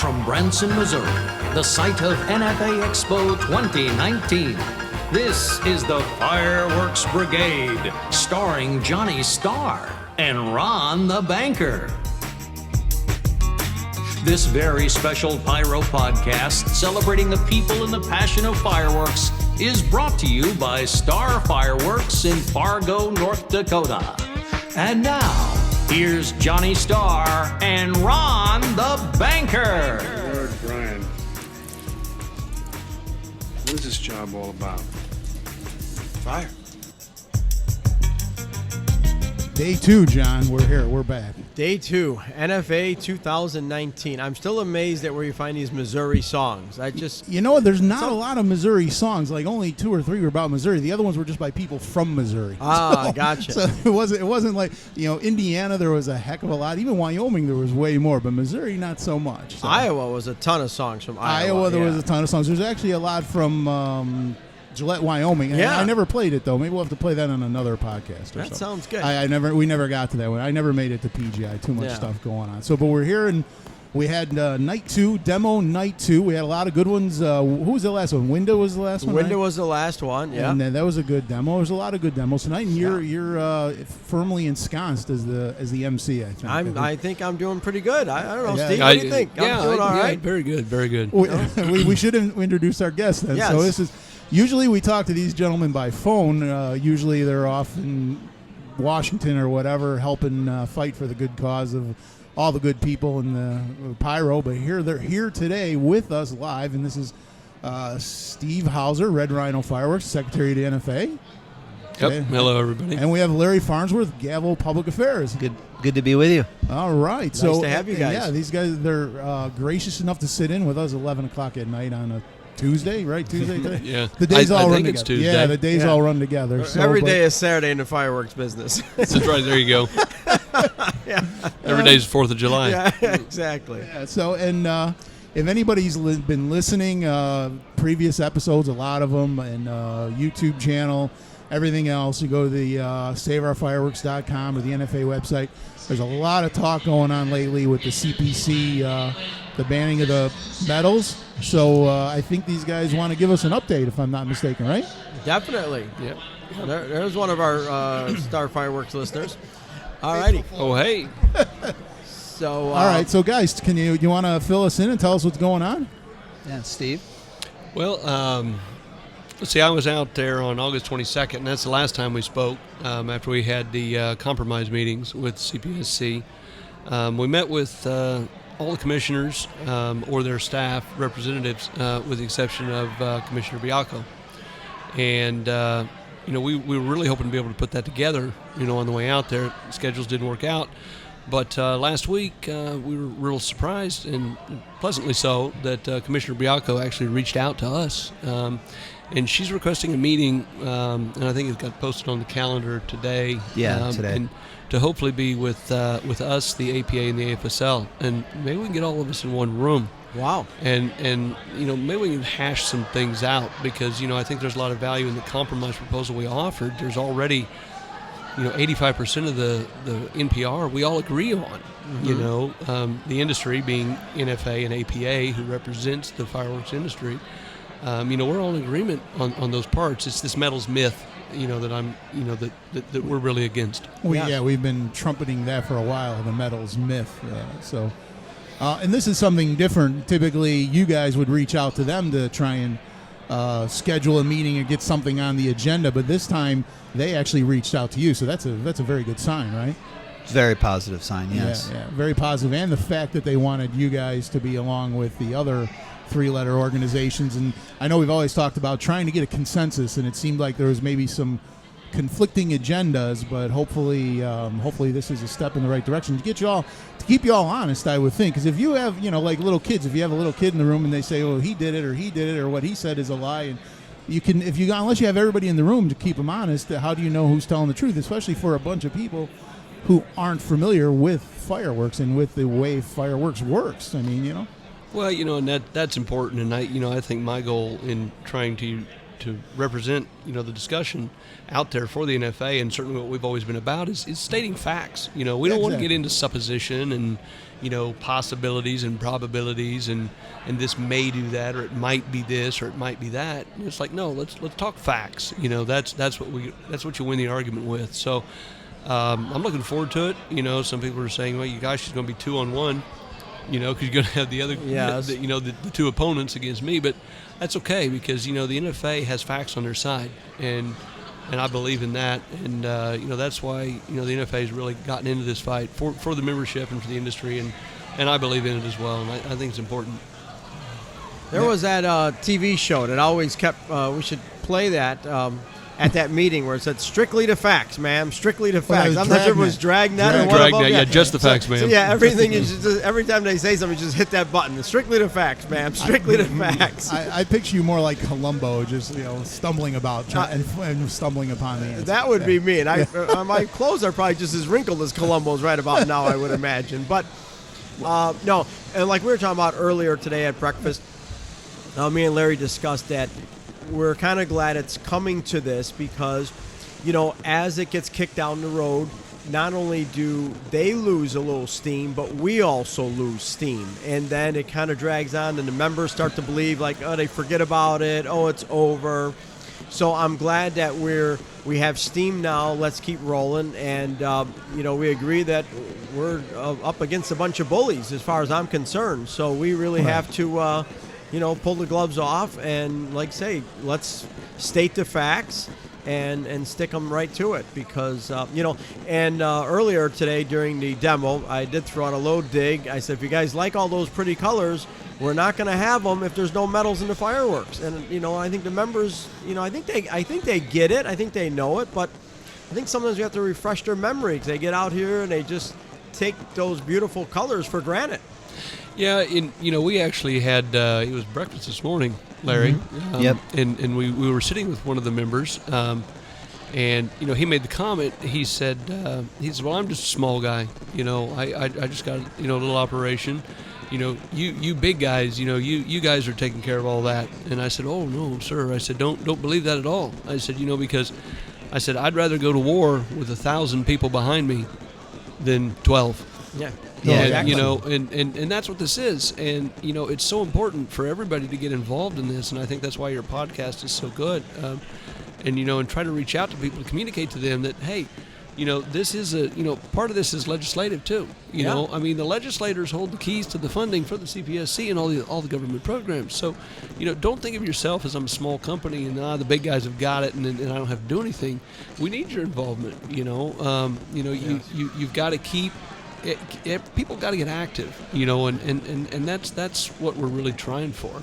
from Branson, Missouri, the site of NFA Expo 2019. This is the Fireworks Brigade, starring Johnny Starr and Ron the Banker. This very special Pyro podcast, celebrating the people and the passion of fireworks, is brought to you by Star Fireworks in Fargo, North Dakota. And now, here's Johnny Starr and Ron the Banker. Lord, Brian, what is this job all about? Fire. Day 2, John. We're here. We're back. Day 2, NFA 2019. I'm still amazed at where you find these Missouri songs. You know what? There's not a lot of Missouri songs. Like only 2 or 3 were about Missouri. The other ones were just by people from Missouri. Gotcha. So it wasn't like, Indiana, there was a heck of a lot. Even Wyoming, there was way more. But Missouri, not so much. So. Iowa was a ton of songs from Iowa. There was a ton of songs. There's actually a lot from Gillette, Wyoming. Yeah. I never played it though. Maybe we'll have to play that on another podcast. That sounds good. We never got to that one. I never made it to PGI. Too much stuff going on. So, but we're here and we had night 2, demo night 2. We had a lot of good ones. Who was the last one? Window was the last one. Window was the last one. Yeah, and that was a good demo. There was a lot of good demos tonight. And you're firmly ensconced as the MC. I think. I think I'm doing pretty good. I don't know, Yeah. Steve. What do you think? I'm doing all right. Very good. Very good. We should introduce our guests then. Yes. So this is. Usually we talk to these gentlemen by phone. Usually they're off in Washington or whatever, helping fight for the good cause of all the good people in the Pyro. But they're here today with us live, and this is Steve Hauser, Red Rhino Fireworks, Secretary to NFA. Yep. Okay. Hello, everybody. And we have Larry Farnswirth, Gavel Public Affairs. Good to be with you. All right. Nice to have you guys. Yeah, these guys, they're gracious enough to sit in with us 11 o'clock at night on a Tuesday, right? Tuesday today? Yeah. The days all I run think together. it's Tuesday. Yeah, the days all run together. So, Every day is Saturday in the fireworks business. That's right. There you go. Yeah. Every day's 4th of July. Yeah, exactly. Yeah, so, and if anybody's been listening, previous episodes, a lot of them, and YouTube channel, everything else, you go to the SaveOurFireworks.com or the NFA website. There's a lot of talk going on lately with the CPC, the banning of the medals. So I think these guys want to give us an update, if I'm not mistaken, right? Definitely. Yep. There's one of our Star Fireworks listeners. All righty. Oh, hey. So. All right. So, guys, can you want to fill us in and tell us what's going on? Yeah, Steve. Well, let's see. I was out there on August 22nd, and that's the last time we spoke after we had the compromise meetings with CPSC. We met with all the commissioners or their staff representatives, with the exception of Commissioner Bialco. And, we were really hoping to be able to put that together, on the way out there. Schedules didn't work out. But last week, we were real surprised, and pleasantly so, that Commissioner Bialco actually reached out to us. And she's requesting a meeting, and I think it got posted on the calendar today. Yeah, today. And to hopefully be with us, the APA and the AFSL, and maybe we can get all of us in one room. Wow. And maybe we can hash some things out, because I think there's a lot of value in the compromise proposal we offered. There's already 85% of the NPR we all agree on. Mm-hmm. The industry being NFA and APA, who represents the fireworks industry. We're all in agreement on those parts. It's this metals myth, that I'm, that we're really against. We've been trumpeting that for a while, the metals myth. And this is something different. Typically, you guys would reach out to them to try and schedule a meeting or get something on the agenda, but this time they actually reached out to you, so that's a very good sign, right? It's a very positive sign, yes. Yeah, very positive. And the fact that they wanted you guys to be along with the other 3-letter organizations. And I know we've always talked about trying to get a consensus, and it seemed like there was maybe some conflicting agendas, but hopefully this is a step in the right direction to keep you all honest, I would think. Because if you have, like little kids, if you have a little kid in the room and they say, oh, he did it or what he said is a lie, and unless you have everybody in the room to keep them honest, how do you know who's telling the truth, especially for a bunch of people who aren't familiar with fireworks and with the way fireworks works? I mean, Well, and that's important, and I think my goal in trying to to represent, the discussion out there for the NFA, and certainly what we've always been about is stating facts. We don't want to get into supposition and, possibilities and probabilities and this may do that, or it might be this, or it might be that. And it's like, no, let's talk facts. That's what you win the argument with. So I'm looking forward to it. Some people are saying, well, you guys, she's going to be 2-on-1. Because you're going to have the other, the two opponents against me. But that's okay, because, the NFA has facts on their side. And I believe in that. And, that's why, the NFA has really gotten into this fight for the membership and for the industry. And I believe in it as well. And I think it's important. There was that TV show that always kept, we should play that at that meeting where it said, strictly to facts, ma'am, strictly to facts. I'm not sure if it was Dragnet or what. Yeah, just the facts, ma'am. So yeah, everything is just, every time they say something, you just hit that button. Strictly to facts, ma'am, strictly to facts. I picture you more like Columbo, just stumbling about and stumbling upon the answer. That would be me, and my clothes are probably just as wrinkled as Columbo's right about now, I would imagine. But no, and like we were talking about earlier today at breakfast, me and Larry discussed that we're kind of glad it's coming to this because, as it gets kicked down the road, not only do they lose a little steam, but we also lose steam. And then it kind of drags on and the members start to believe like, oh, they forget about it. Oh, it's over. So I'm glad that we have steam now. Let's keep rolling. And, we agree that we're up against a bunch of bullies as far as I'm concerned. So we really have to, pull the gloves off and, like say, let's state the facts and stick them right to it because, earlier today during the demo, I did throw out a low dig. I said, if you guys like all those pretty colors, we're not going to have them if there's no metals in the fireworks. And, I think the members, I think they get it. I think they know it. But I think sometimes we have to refresh their memory because they get out here and they just take those beautiful colors for granted. Yeah, we actually had it was breakfast this morning, Larry. Mm-hmm. Yep. And we were sitting with one of the members, and he made the comment. He said, well, I'm just a small guy. I just got a little operation. You big guys, you guys are taking care of all that. And I said, oh no, sir. I said, don't believe that at all. I said, because I said I'd rather go to war with 1,000 people behind me than 12. Yeah. Yeah, and that's what this is. And, it's so important for everybody to get involved in this. And I think that's why your podcast is so good. And try to reach out to people, to communicate to them that, hey, this is part of this is legislative too. The legislators hold the keys to the funding for the CPSC and all the government programs. So, don't think of yourself as I'm a small company and the big guys have got it and I don't have to do anything. We need your involvement. You've got to keep. People got to get active, and that's what we're really trying for,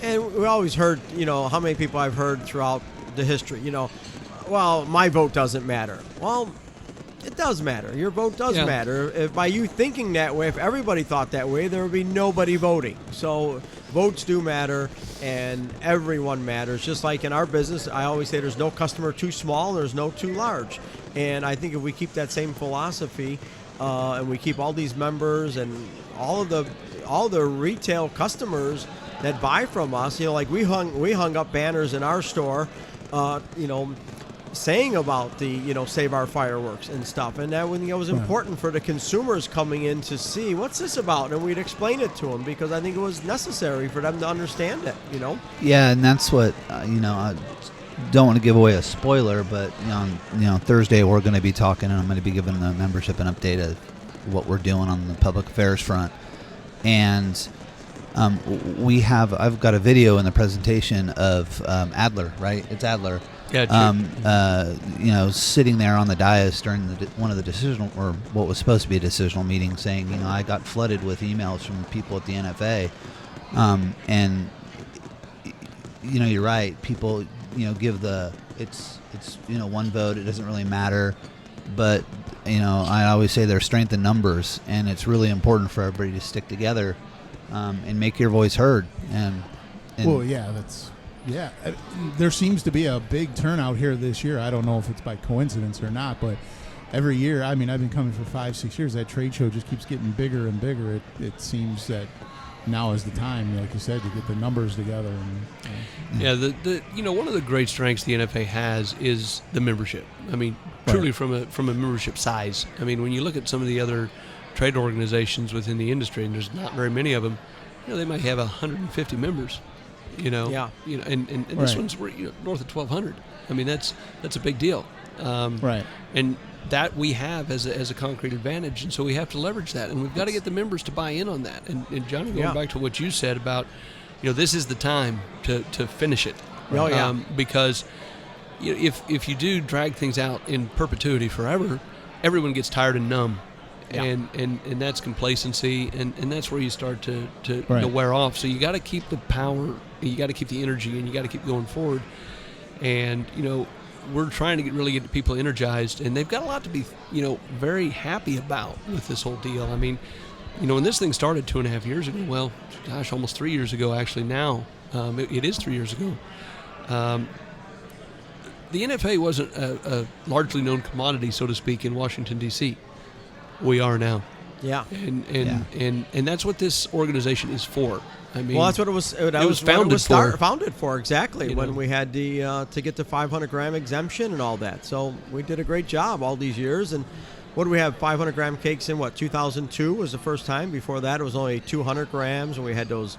And we always heard, how many people I've heard throughout the history, well, my vote doesn't matter. Well, it does matter. Your vote does matter. If by you thinking that way, if everybody thought that way, there would be nobody voting. So votes do matter, and everyone matters. Just like in our business, I always say there's no customer too small, there's no too large. And I think if we keep that same philosophy, and we keep all these members and all the retail customers that buy from us, like we hung up banners in our store, saying about the Save Our Fireworks and stuff, and that was important for the consumers coming in to see what's this about, and we'd explain it to them because I think it was necessary for them to understand it. Yeah, and that's what I don't want to give away a spoiler, but Thursday we're going to be talking, and I'm going to be giving the membership an update of what we're doing on the public affairs front. And I've got a video in the presentation of Adler, right? It's Adler. Yeah. Sitting there on the dais during one of the decisional, or what was supposed to be a decisional meeting, saying, I got flooded with emails from people at the NFA, and you're right. People, give it's one vote. It doesn't really matter, but I always say there's strength in numbers, and it's really important for everybody to stick together and make your voice heard. And well, yeah, there seems to be a big turnout here this year. I don't know if it's by coincidence or not, but every year, I've been coming for 5-6 years. That trade show just keeps getting bigger and bigger. It seems that now is the time, like you said, to get the numbers together. And, Yeah, the one of the great strengths the NFA has is the membership. I mean, truly from a membership size. I mean, when you look at some of the other trade organizations within the industry, and there's not very many of them, they might have 150 members. And this one's north of 1,200. I mean, that's a big deal. Right. And that we have as a concrete advantage, and so we have to leverage that, and we've got to get the members to buy in on that. And Johnny, going back to what you said about, this is the time to finish it. Oh yeah. Because if you do drag things out in perpetuity forever, everyone gets tired and numb. Yeah. And that's complacency, and that's where you start to wear off. So you got to keep the power, you got to keep the energy, and you got to keep going forward. And we're trying to really get people energized, and they've got a lot to be very happy about with this whole deal. I mean, when this thing started 2.5 years ago, well, gosh, almost 3 years ago actually. Now it is 3 years ago. The NFA wasn't a largely known commodity, so to speak, in Washington D.C. We are now. Yeah. And that's what this organization is for. I mean, well, that's what it was. It was founded for exactly when we had to get the 500-gram exemption and all that. So we did a great job all these years. And what do we have? 500-gram cakes in 2002 was the first time. Before that, it was only 200 grams, and we had those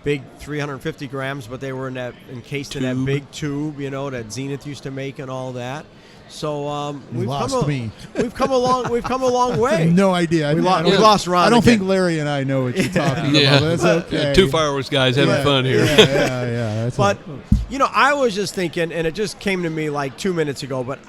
big 350 grams, but they were encased in that big tube, that Zenith used to make and all that. So we've come a long way. No idea. We lost Ron. I don't again. think Larry and I know what you're talking about. That's okay. Two fireworks guys having fun here. Yeah. But I was just thinking, and it just came to me like 2 minutes ago. But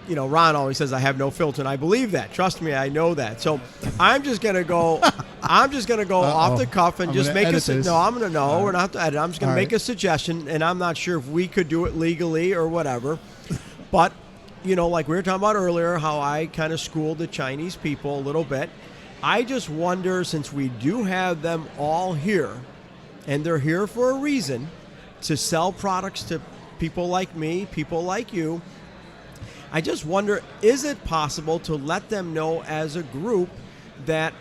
Ron always says I have no filter, and I believe that. Trust me, I know that. So I'm just gonna go. off the cuff and just make a. No, I'm gonna no. We're not to edit. I'm just gonna make a suggestion, and I'm not sure if we could do it legally or whatever. But like we were talking about earlier, how I kind of schooled the Chinese people a little bit. I just wonder, since we do have them all here, and they're here for a reason, to sell products to people like me, people like you. I just wonder, is it possible to let them know as a group that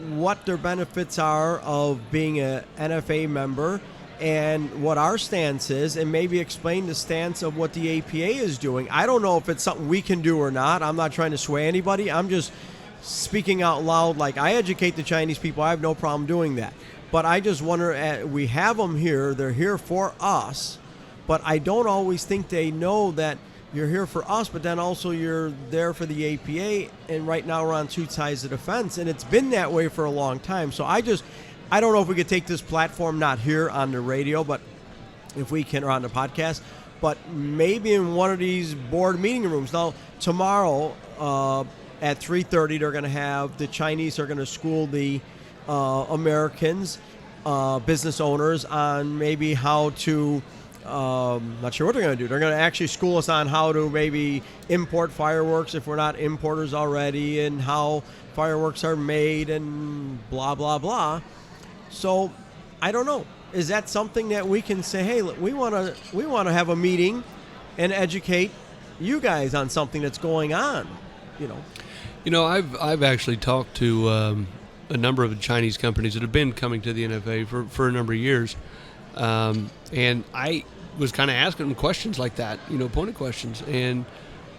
what their benefits are of being an NFA member and what our stance is, and maybe explain the stance of what the APA is doing? I don't know if it's something we can do or not. I'm not trying to sway anybody. I'm just speaking out loud. Like, I educate the Chinese people. I have no problem doing that. But I just wonder, we have them here. They're here for us. But I don't always think they know that you're here for us, but then also you're there for the APA, and right now we're on two sides of the fence, and it's been that way for a long time. So I don't know if we could take this platform, not here on the radio, but if we can, or on the podcast, but maybe in one of these board meeting rooms. Now, tomorrow at 3:30, they're going to have, the Chinese are going to school the Americans, business owners, on maybe how to, not sure what they're going to do. They're going to actually school us on how to maybe import fireworks if we're not importers already, and how fireworks are made, and blah, blah, blah. So I don't know. Is that something that we can say, hey, we want to have a meeting and educate you guys on something that's going on, I've actually talked to a number of Chinese companies that have been coming to the NFA for a number of years. And I was kind of asking them questions like that, pointed questions. And,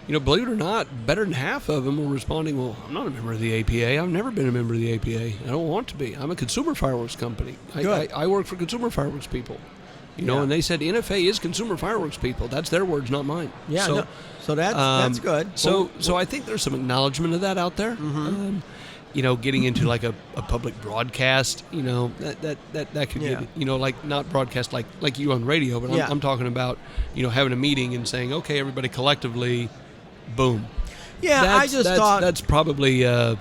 believe it or not, better than half of them were responding, well, I'm not a member of the APA. I've never been a member of the APA. I don't want to be. I'm a consumer fireworks company. I work for consumer fireworks people. And they said NFA is consumer fireworks people. That's their words, not mine. Yeah, so that's good. So I think there's some acknowledgement of that out there. Mm-hmm. Getting into like a public broadcast, that could get, like not broadcast like you on radio, but I'm talking about, having a meeting and saying, okay, everybody collectively, boom. Yeah, I just thought that's probably that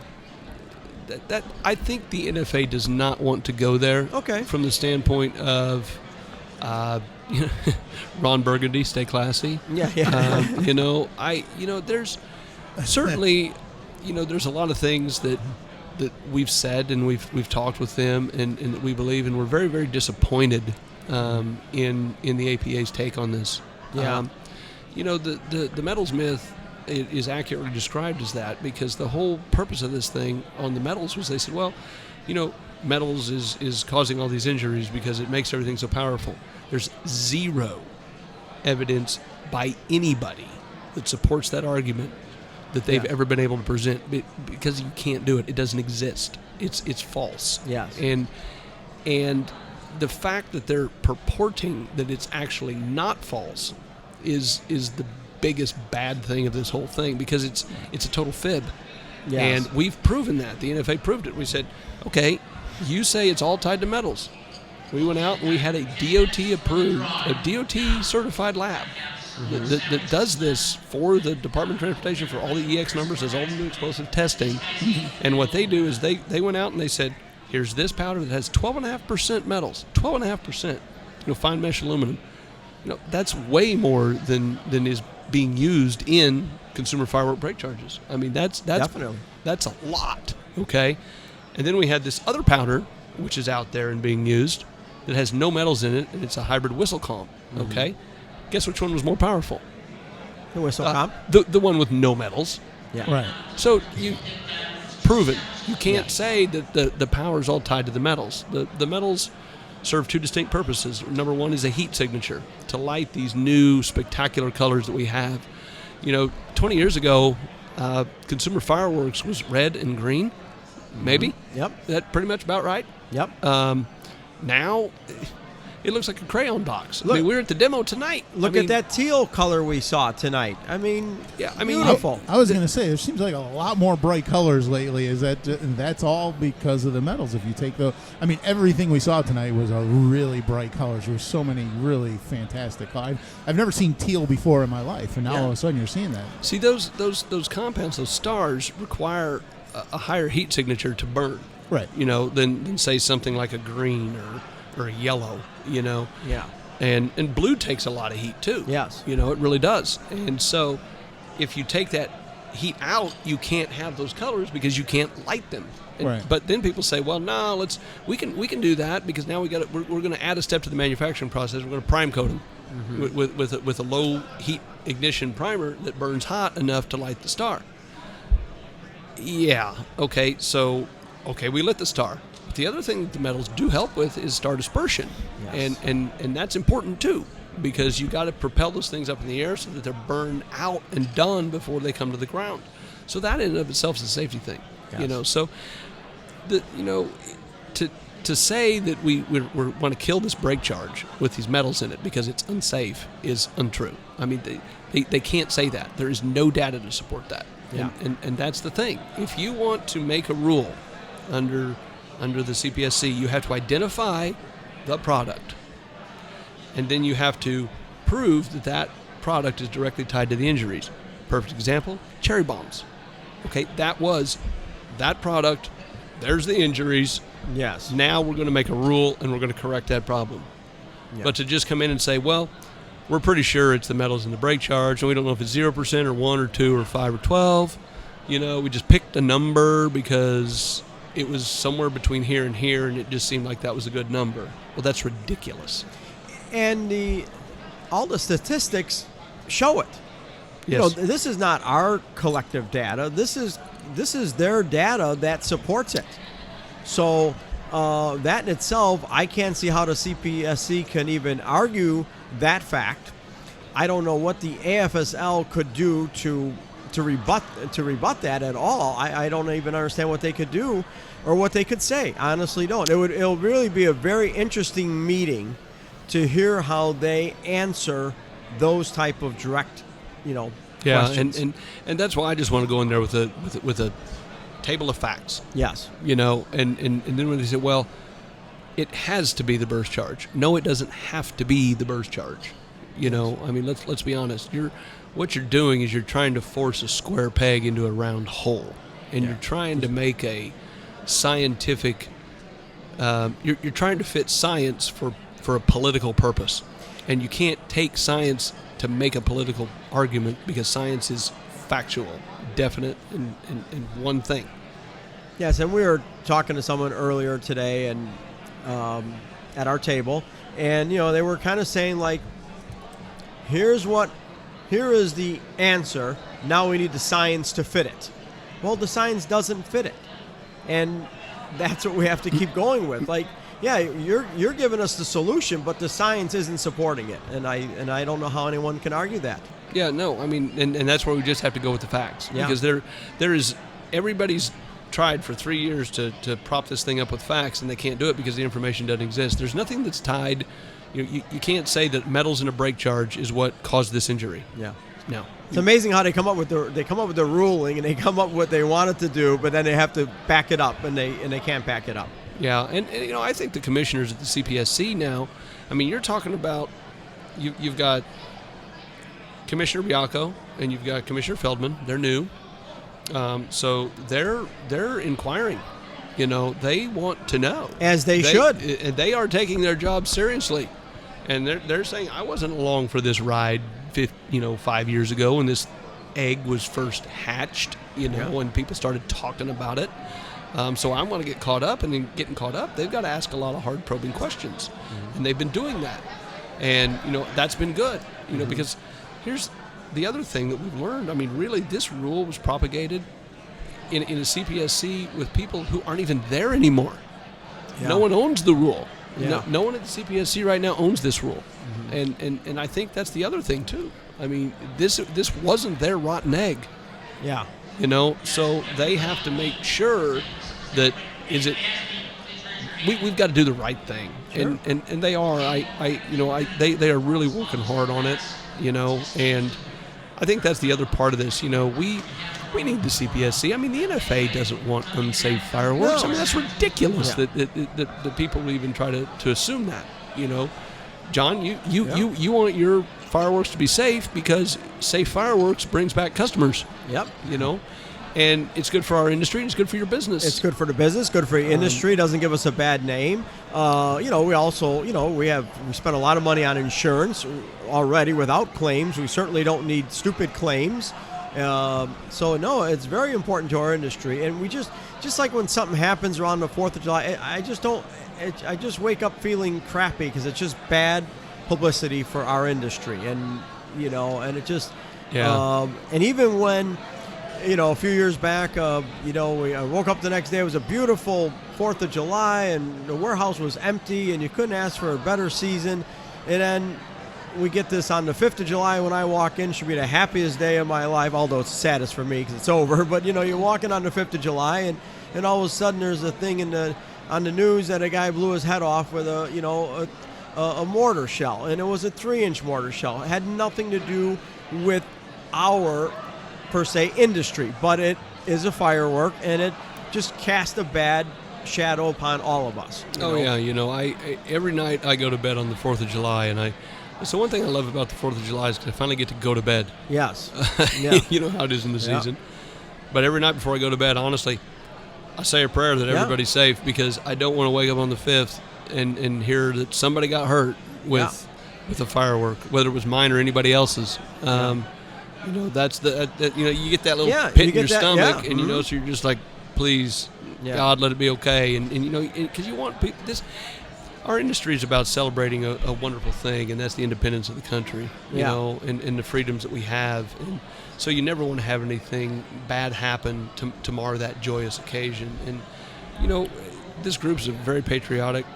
I think the NFA does not want to go there. Okay. From the standpoint of, Ron Burgundy, stay classy. Yeah. There's certainly. There's a lot of things that we've said, and we've talked with them, and that we believe, and we're very, very disappointed in the APA's take on this. Yeah. The metalsmith it is accurately described as that, because the whole purpose of this thing on the metals was they said, well, metals is causing all these injuries because it makes everything so powerful. There's zero evidence by anybody that supports that argument that they've ever been able to present, because you can't do it. It doesn't exist. It's false. Yes. And the fact that they're purporting that it's actually not false is the biggest bad thing of this whole thing, because it's a total fib. Yes. And we've proven that. The NFA proved it. We said, okay, you say it's all tied to metals. We went out and we had a DOT-approved, a DOT-certified lab that does this for the Department of Transportation for all the EX numbers, does all the new explosive testing. And what they do is they went out and they said, here's this powder that has 12.5% metals, 12.5%, fine mesh aluminum. That's way more than is being used in consumer firework break charges. I mean, that's Definitely. That's a lot, okay? And then we had this other powder, which is out there and being used, that has no metals in it, and it's a hybrid whistle comp, okay? Guess which one was more powerful? The whistle comp? The one with no metals. Yeah. Right. So you prove it. You can't say that the power is all tied to the metals. The metals serve two distinct purposes. Number one is a heat signature, to light these new spectacular colors that we have. 20 years ago, consumer fireworks was red and green, maybe. Yep. That pretty much about right. Yep. Now, it looks like a crayon box. Look, I mean, we were at the demo tonight. Look at that teal color we saw tonight. I mean, beautiful. I was going to say, there seems like a lot more bright colors lately. That's all because of the metals? If you take everything we saw tonight was a really bright colors. There were so many really fantastic. I've never seen teal before in my life, and now all of a sudden you're seeing that. See, those compounds, those stars, require a higher heat signature to burn. Right. Than say something like a green or a yellow. Yeah. And blue takes a lot of heat too. Yes. It really does. And so if you take that heat out, you can't have those colors because you can't light them. Right. But then people say, well, no, we can do that, because now we're going to add a step to the manufacturing process. We're going to prime coat them with a low heat ignition primer that burns hot enough to light the star. Yeah. Okay. So we lit the star. The other thing that the metals do help with is star dispersion. Yes. And that's important too, because you got to propel those things up in the air so that they're burned out and done before they come to the ground. So that in and of itself is a safety thing. Yes. So to say that we want to kill this break charge with these metals in it because it's unsafe is untrue. I mean, they can't say that. There is no data to support that. Yeah. And that's the thing. If you want to make a rule under the CPSC, you have to identify the product, and then you have to prove that product is directly tied to the injuries. Perfect example, cherry bombs. Okay, that product, there's the injuries. Yes. Now we're going to make a rule, and we're going to correct that problem. Yeah. But to just come in and say, well, we're pretty sure it's the metals in the break charge, and we don't know if it's 0% or 1 or 2 or 5 or 12. We just picked a number because it was somewhere between here and here, and it just seemed like that was a good number. Well, that's ridiculous. And all the statistics show it. Yes. This is not our collective data. This is their data that supports it. So that in itself, I can't see how the CPSC can even argue that fact. I don't know what the AFSL could do to rebut that at all. I don't even understand what they could do or what they could say. I honestly don't. It'll really be a very interesting meeting to hear how they answer those type of direct, questions. and that's why I just want to go in there with a table of facts. Yes. And then when they say, well, it has to be the burst charge. No, it doesn't have to be the burst charge. I mean, let's be honest. What you're doing is you're trying to force a square peg into a round hole, and you're trying to make a scientific. You're trying to fit science for a political purpose, and you can't take science to make a political argument, because science is factual, definite, and one thing. Yes, and we were talking to someone earlier today, and at our table, and they were kind of saying, like, here's what here is the answer. Now we need the science to fit it. Well, the science doesn't fit it. And that's what we have to keep going with. Like, yeah, you're giving us the solution, but the science isn't supporting it. And I don't know how anyone can argue that. Yeah, no, I mean, and that's where we just have to go with the facts. Yeah. Because there is, everybody's tried for 3 years to prop this thing up with facts, and they can't do it because the information doesn't exist. There's nothing that's tied. You can't say that metals in a brake charge is what caused this injury. Yeah. No. It's amazing how they come up with the ruling, and they come up with what they wanted to do, but then they have to back it up, and they can't back it up. Yeah, and I think the commissioners at the CPSC now, I mean, you're talking about you've got Commissioner Bianco and you've got Commissioner Feldman. They're new, so they're inquiring. They want to know, as they should, and they are taking their job seriously. And they're saying, I wasn't along for this ride 5 years ago when this egg was first hatched, when people started talking about it. So I want to get caught up, and in getting caught up, they've got to ask a lot of hard probing questions. And they've been doing that. And, that's been good, because here's the other thing that we've learned. I mean, really, this rule was propagated in a CPSC with people who aren't even there anymore. Yeah. No one owns the rule. Yeah. No one at the CPSC right now owns this rule. And I think that's the other thing, too. I mean, this wasn't their rotten egg. Yeah. So they have to make sure that we've got to do the right thing. Sure. And they are. They are really working hard on it, and I think that's the other part of this. We need the CPSC. I mean, the NFA doesn't want unsafe fireworks. No. I mean, that's ridiculous Yeah. that people even try to assume that. John, you want your fireworks to be safe because safe fireworks brings back customers. Yep. And it's good for our industry and it's good for your business. It's good for the business, good for the industry. Doesn't give us a bad name. We also, we spent a lot of money on insurance already without claims. We certainly don't need stupid claims. It's very important to our industry. And we just like when something happens around the 4th of July, I just wake up feeling crappy because it's just bad publicity for our industry. And, and it just, and even when, a few years back, I woke up the next day, it was a beautiful 4th of July and the warehouse was empty and you couldn't ask for a better season. And then we get this on the 5th of July when I walk in. Should be the happiest day of my life, although it's the saddest for me because it's over. But, you're walking on the 5th of July and all of a sudden there's a thing on the news that a guy blew his head off with a mortar shell. And it was a 3-inch mortar shell. It had nothing to do with our, per se, industry. But it is a firework, and it just cast a bad shadow upon all of us. I every night I go to bed on the 4th of July, so one thing I love about the 4th of July is I finally get to go to bed. Yes. Yeah. You know how it is in the season. But every night before I go to bed, honestly, I say a prayer that everybody's safe because I don't want to wake up on the 5th and hear that somebody got hurt with a firework, whether it was mine or anybody else's. That's you get that little pit in your stomach, and so you're just like, please, God, let it be okay, and because you want people. Our industry is about celebrating a wonderful thing, and that's the independence of the country, and the freedoms that we have. And so you never want to have anything bad happen to mar that joyous occasion. And, this group is a very patriotic,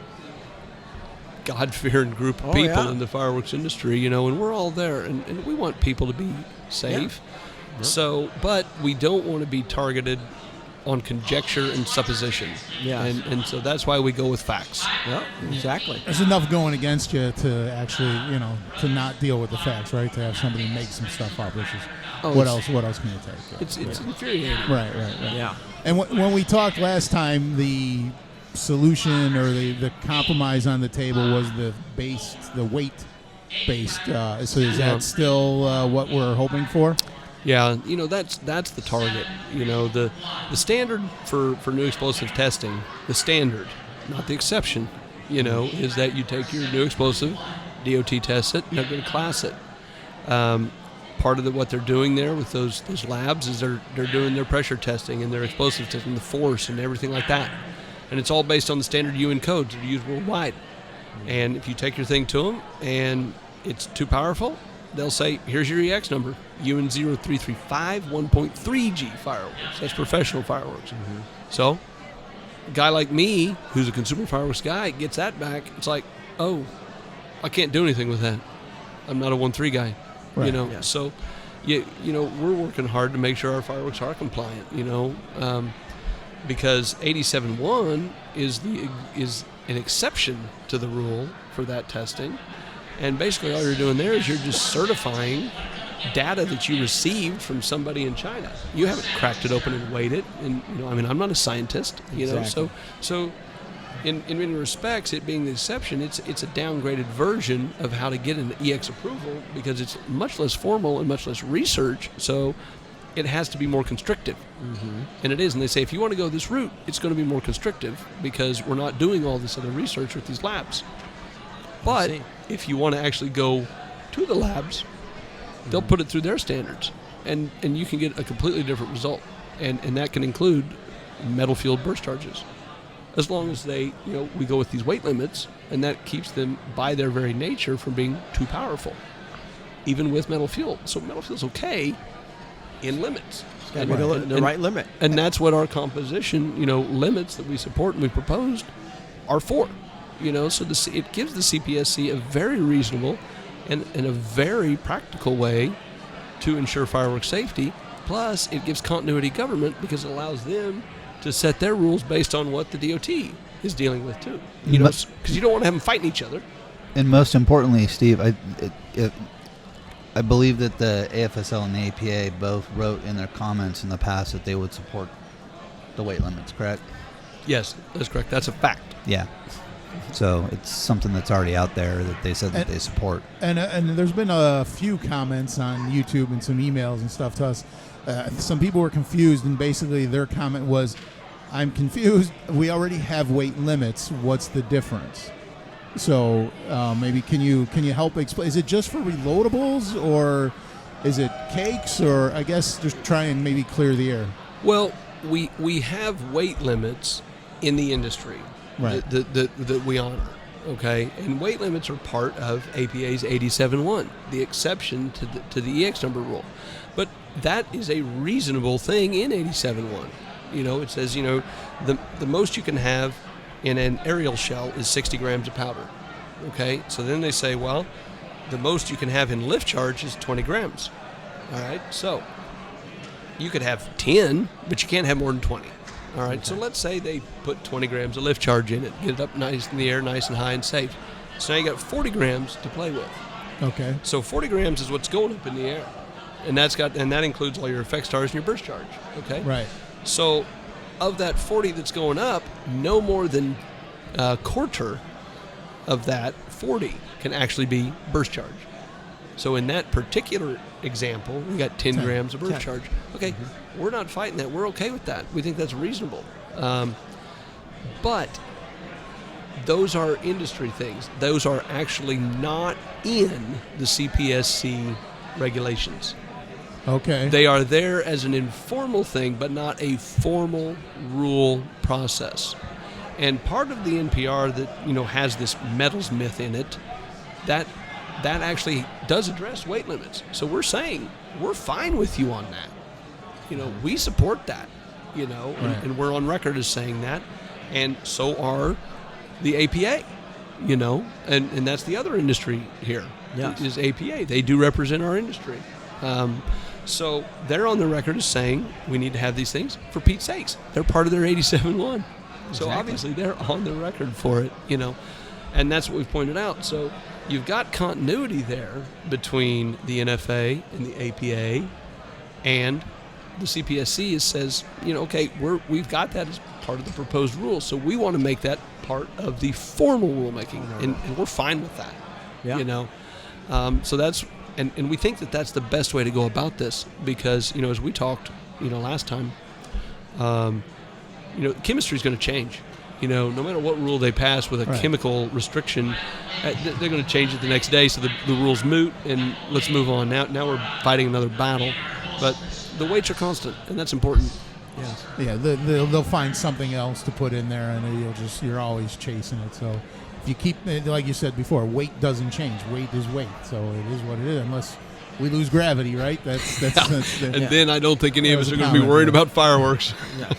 God-fearing group of people in the fireworks industry, and we're all there, and we want people to be safe. Yeah. So, but we don't want to be targeted on conjecture and supposition. Yeah. And so that's why we go with facts. Yeah, exactly. There's enough going against you to actually, to not deal with the facts, right? To have somebody make some stuff up, which is what else can you take? It's infuriating. Right. Yeah. And when we talked last time, the solution or the compromise on the table was the weight-based. So is that still what we're hoping for? Yeah, that's the target. The standard for new explosive testing, the standard, not the exception, is that you take your new explosive, DOT tests it, and they're going to class it. Part of what they're doing there with those labs is they're doing their pressure testing and their explosive testing, the force and everything like that. And it's all based on the standard UN codes that are used worldwide. And if you take your thing to them and it's too powerful, they'll say, here's your EX number, UN 0335 1.3G fireworks. That's professional fireworks. So a guy like me, who's a consumer fireworks guy, gets that back. It's like, oh, I can't do anything with that. I'm not a 1.3 guy. Right. You know, Yeah. so we're working hard to make sure our fireworks are compliant. Because 87.1 is an exception to the rule for that testing, and basically all you're doing there is you're just certifying data that you received from somebody in China. You haven't cracked it open and weighed it, and I'm not a scientist. Exactly. So in many respects, it being the exception, it's a downgraded version of how to get an EX approval because it's much less formal and much less research. So it has to be more constrictive. And it is. And they say, if you want to go this route, it's going to be more constrictive because we're not doing all this other research with these labs. But if you want to actually go to the labs, they'll put it through their standards. And you can get a completely different result. And that can include metal fueled burst charges. As long as we go with these weight limits, and that keeps them, by their very nature, from being too powerful, even with metal fuel. So metal fuel's okay in limits. It's got to be the right limit. And that's what our composition, limits that we support and we proposed are for. So it gives the CPSC a very reasonable and a very practical way to ensure fireworks safety. Plus, it gives continuity government because it allows them to set their rules based on what the DOT is dealing with too. Because you don't want to have them fighting each other. And most importantly, Steve, I believe that the AFSL and the APA both wrote in their comments in the past that they would support the weight limits, correct? Yes, that's correct. That's a fact. Yeah. So it's something that's already out there that they said that they support. And there's been a few comments on YouTube and some emails and stuff to us. Some people were confused, and basically their comment was, I'm confused. We already have weight limits. What's the difference? So maybe can you help explain? Is it just for reloadables, or is it cakes, or I guess just try and maybe clear the air? Well, we have weight limits in the industry, right, that we honor. Okay, and weight limits are part of APA's 87.1, the exception to the EX number rule. But that is a reasonable thing in 87.1. It says the most you can have in an aerial shell is 60 grams of powder. Okay, so then they say, well, the most you can have in lift charge is 20 grams. All right, so you could have 10, but you can't have more than 20. All right, so let's say they put 20 grams of lift charge in it, get it up nice in the air, nice and high and safe. So now you got 40 grams to play with. Okay. So 40 grams is what's going up in the air, and that includes all your effect stars and your burst charge. Okay. Right. So of that 40 that's going up, no more than a quarter of that 40 can actually be burst charge. So in that particular example, we got 10 grams of burst charge. Okay, we're not fighting that. We're okay with that. We think that's reasonable. But those are industry things. Those are actually not in the CPSC regulations. Okay. They are there as an informal thing, but not a formal rule process. And part of the NPR that has this metals myth in it, that actually does address weight limits. So we're saying we're fine with you on that. We support that. And we're on record as saying that, and so are the APA. And that's the other industry here. Yes. Is APA. They do represent our industry. So they're on the record as saying we need to have these things for Pete's sakes. They're part of their 87.1. So obviously they're on the record for it, and that's what we've pointed out. So you've got continuity there between the NFA and the APA, and the CPSC says, okay, we've got that as part of the proposed rule, so we want to make that part of the formal rulemaking, and we're fine with that. Yeah. So that's. And we think that that's the best way to go about this because, as we talked, last time, chemistry is going to change. No matter what rule they pass with a chemical restriction, they're going to change it the next day. So the rule's moot, and let's move on. Now we're fighting another battle. But the weights are constant, and that's important. Yeah, they'll find something else to put in there, and you're always chasing it. So if you keep, like you said before, weight doesn't change. Weight is weight, so it is what it is. Unless we lose gravity, right? Then I don't think any of us are going to be worried about fireworks. Yeah.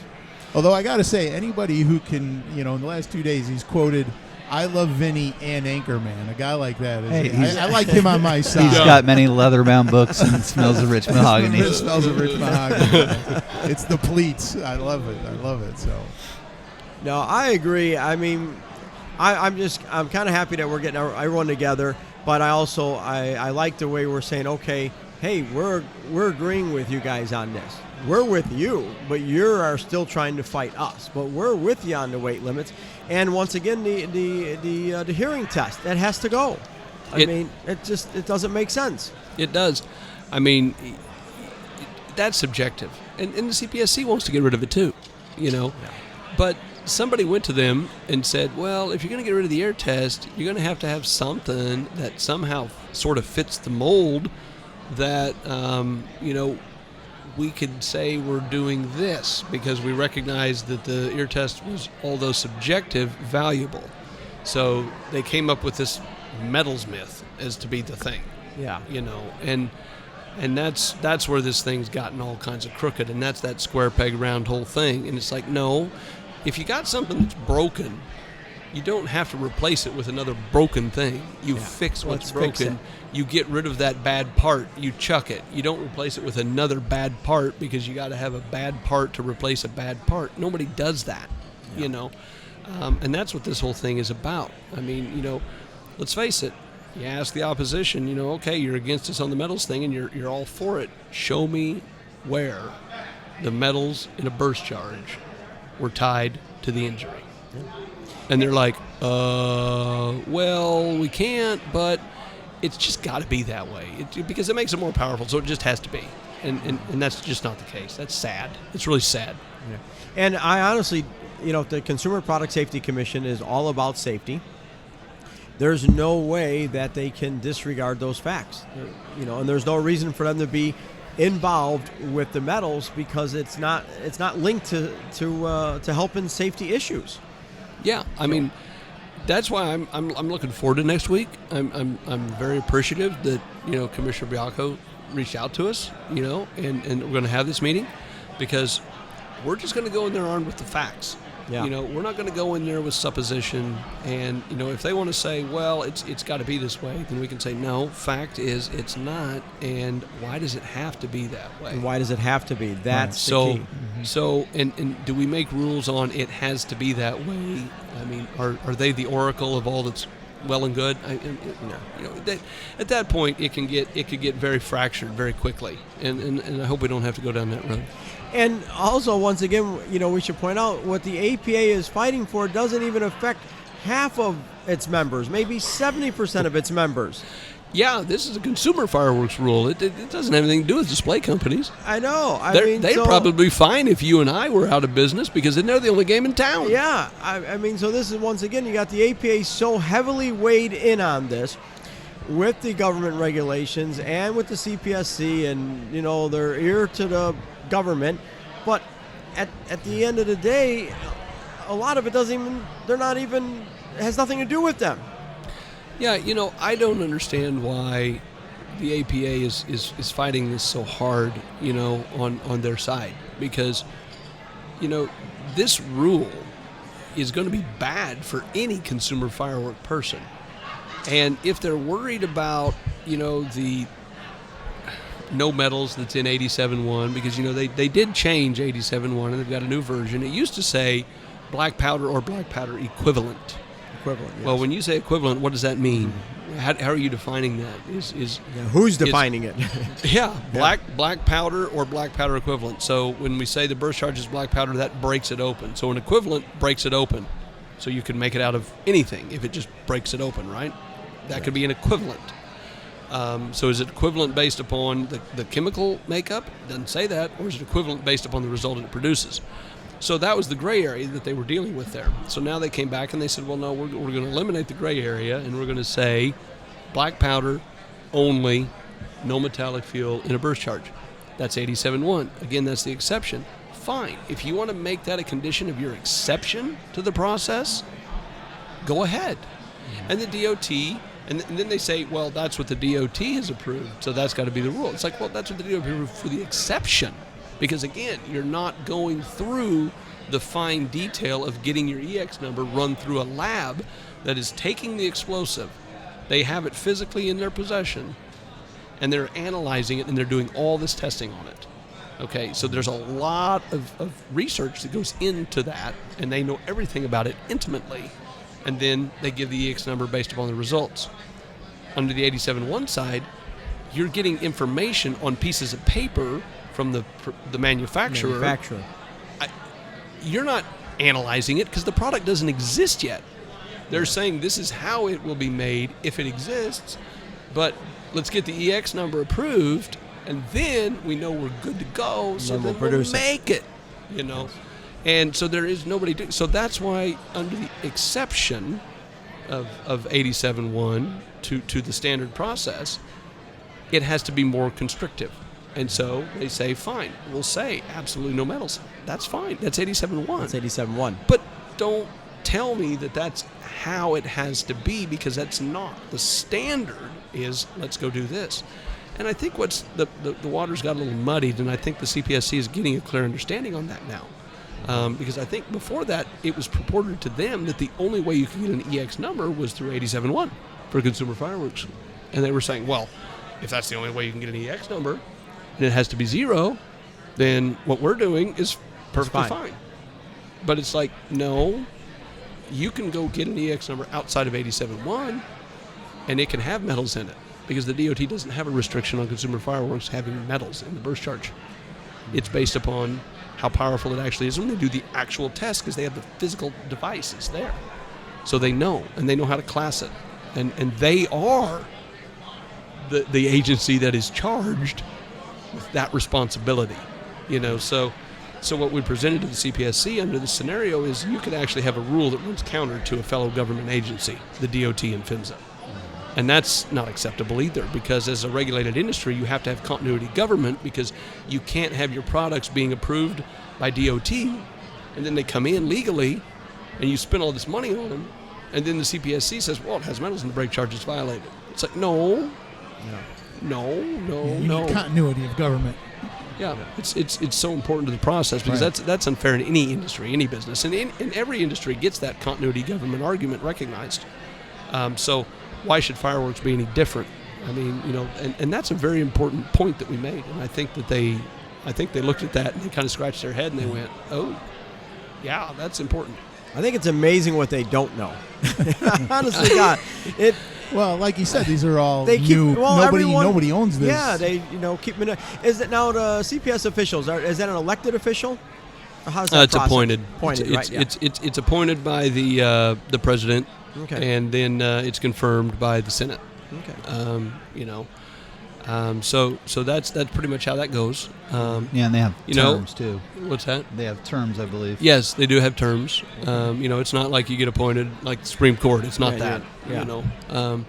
Although I got to say, anybody who can, in the last 2 days, he's quoted "I love Vinny" and Anchorman. A guy like that. I like him on my side. He's got many leather-bound books and smells of rich mahogany. It smells of rich mahogany. It's the pleats. I love it. So. No, I agree. I mean, I'm kind of happy that we're getting everyone together, but I like the way we're saying, okay, hey, we're agreeing with you guys on this. We're with you, but you are still trying to fight us. But we're with you on the weight limits. And once again, the hearing test, that has to go. I mean, it doesn't make sense. It does. I mean, that's subjective, and the CPSC wants to get rid of it too, Yeah. But somebody went to them and said, well, if you're going to get rid of the air test, you're going to have something that somehow sort of fits the mold that, we could say we're doing this because we recognize that the ear test was, although subjective, valuable. So they came up with this metals myth as to be the thing. Yeah. And that's where this thing's gotten all kinds of crooked, and that's that square peg round hole thing. And it's like, no, if you got something that's broken, you don't have to replace it with another broken thing. You fix what's broken. You get rid of that bad part. You chuck it. You don't replace it with another bad part because you got to have a bad part to replace a bad part. Nobody does that, and that's what this whole thing is about. I mean, let's face it. You ask the opposition, okay, you're against us on the metals thing and you're all for it. Show me where the metals in a burst charge were tied to the injury. And they're like, well, we can't, but it's just got to be that way because it makes it more powerful, so it just has to be. And that's just not the case. That's sad. It's really sad. Yeah. And I honestly, the Consumer Product Safety Commission is all about safety. There's no way that they can disregard those facts, and there's no reason for them to be involved with the metals because it's not linked to helping safety issues. Yeah, I mean, that's why I'm looking forward to next week. I'm very appreciative that Commissioner Bianco reached out to us, and we're going to have this meeting because we're just going to go in there armed with the facts. Yeah. We're not going to go in there with supposition, and if they want to say, well, it's got to be this way, then we can say no. Fact is, it's not, and why does it have to be that way? And why does it have to be? That's the key. So, and do we make rules on it has to be that way? I mean, are they the oracle of all that's well and good? At that point, it could get very fractured very quickly, and I hope we don't have to go down that road. And also, once again, we should point out what the APA is fighting for doesn't even affect half of its members, maybe 70% of its members. Yeah, this is a consumer fireworks rule. It doesn't have anything to do with display companies. I know. They'd probably be fine if you and I were out of business because then they're the only game in town. Yeah, I mean, so this is, once again, you got the APA so heavily weighed in on this with the government regulations and with the CPSC and, their ear to the government, but at the end of the day, a lot of it has nothing to do with them. Yeah, I don't understand why the APA is fighting this so hard, on their side, because, this rule is going to be bad for any consumer firework person. And if they're worried about, the no metals that's in 87.1, because they did change 87.1 and they've got a new version. It used to say black powder or black powder equivalent. Yes. Well, when you say equivalent, what does that mean? How are you defining that? Who's defining it? Yeah, black powder or black powder equivalent. So when we say the burst charge is black powder, that breaks it open. So an equivalent breaks it open. So you can make it out of anything if it just breaks it open, right? That could be an equivalent. So is it equivalent based upon the chemical makeup? It doesn't say that. Or is it equivalent based upon the result it produces? So that was the gray area that they were dealing with there. So now they came back and they said, well, no, we're going to eliminate the gray area and we're going to say black powder only, no metallic fuel in a burst charge. That's 87.1. Again, that's the exception. Fine. If you want to make that a condition of your exception to the process, go ahead. And the DOT, and then they say, well, that's what the DOT has approved, so that's got to be the rule. It's like, well, that's what the DOT approved for the exception. Because, again, you're not going through the fine detail of getting your EX number run through a lab that is taking the explosive. They have it physically in their possession, and they're analyzing it, and they're doing all this testing on it. Okay, so there's a lot of research that goes into that, and they know everything about it intimately. And then they give the EX number based upon the results. Under the 87-1 side, you're getting information on pieces of paper from the manufacturer. You're not analyzing it because the product doesn't exist yet. They're saying this is how it will be made if it exists, but let's get the EX number approved, and then we know we're good to go, so then we'll make it. You know, and so there is nobody doing. So that's why under the exception of 87-1 to the standard process, it has to be more constrictive. And so they say, fine, we'll say absolutely no metals. That's fine. That's 87-1. That's 87-1. But don't tell me that that's how it has to be, because that's not. The standard is, let's go do this. And I think what's the water's got a little muddied, and I think the CPSC is getting a clear understanding on that now. Because I think before that, it was purported to them that the only way you could get an EX number was through 87-1 for consumer fireworks. And they were saying, well, if that's the only way you can get an EX number, and it has to be 0, then what we're doing is perfectly fine. But it's like, no, you can go get an EX number outside of 87-1, and it can have metals in it, because the DOT doesn't have a restriction on consumer fireworks having metals in the burst charge. It's based upon how powerful it actually is when they do the actual test, because they have the physical devices there. So they know, and they know how to class it. And they are the agency that is charged with that responsibility, you know. So what we presented to the CPSC under this scenario is you could actually have a rule that runs counter to a fellow government agency, the DOT and PHMSA. And that's not acceptable either, because as a regulated industry, you have to have continuity of government, because you can't have your products being approved by DOT, and then they come in legally, and you spend all this money on them, and then the CPSC says, well, it has metals in the brake charge, it's violated. It's like, no. You need continuity of government. Yeah, it's so important to the process, because that's unfair in any industry, any business, and in every industry gets that continuity government argument recognized. So why should fireworks be any different? I mean, you know, and that's a very important point that we made, and I think they looked at that and they kind of scratched their head and they went, oh, yeah, that's important. I think it's amazing what they don't know. Honestly, God, it. Well, like you said, these are all new. Nobody owns this. Yeah, they keep them. Is it now the CPS officials? Is that an elected official? Or how's that it's process? Appointed. Right, yeah. It's appointed by the president, and then it's confirmed by the Senate. Okay. You know, so that's pretty much how that goes. Yeah, and they have terms too. What's that? They have terms, I believe. Yes, they do have terms. You know, it's not like you get appointed like the Supreme Court. It's not that. Yeah. You know.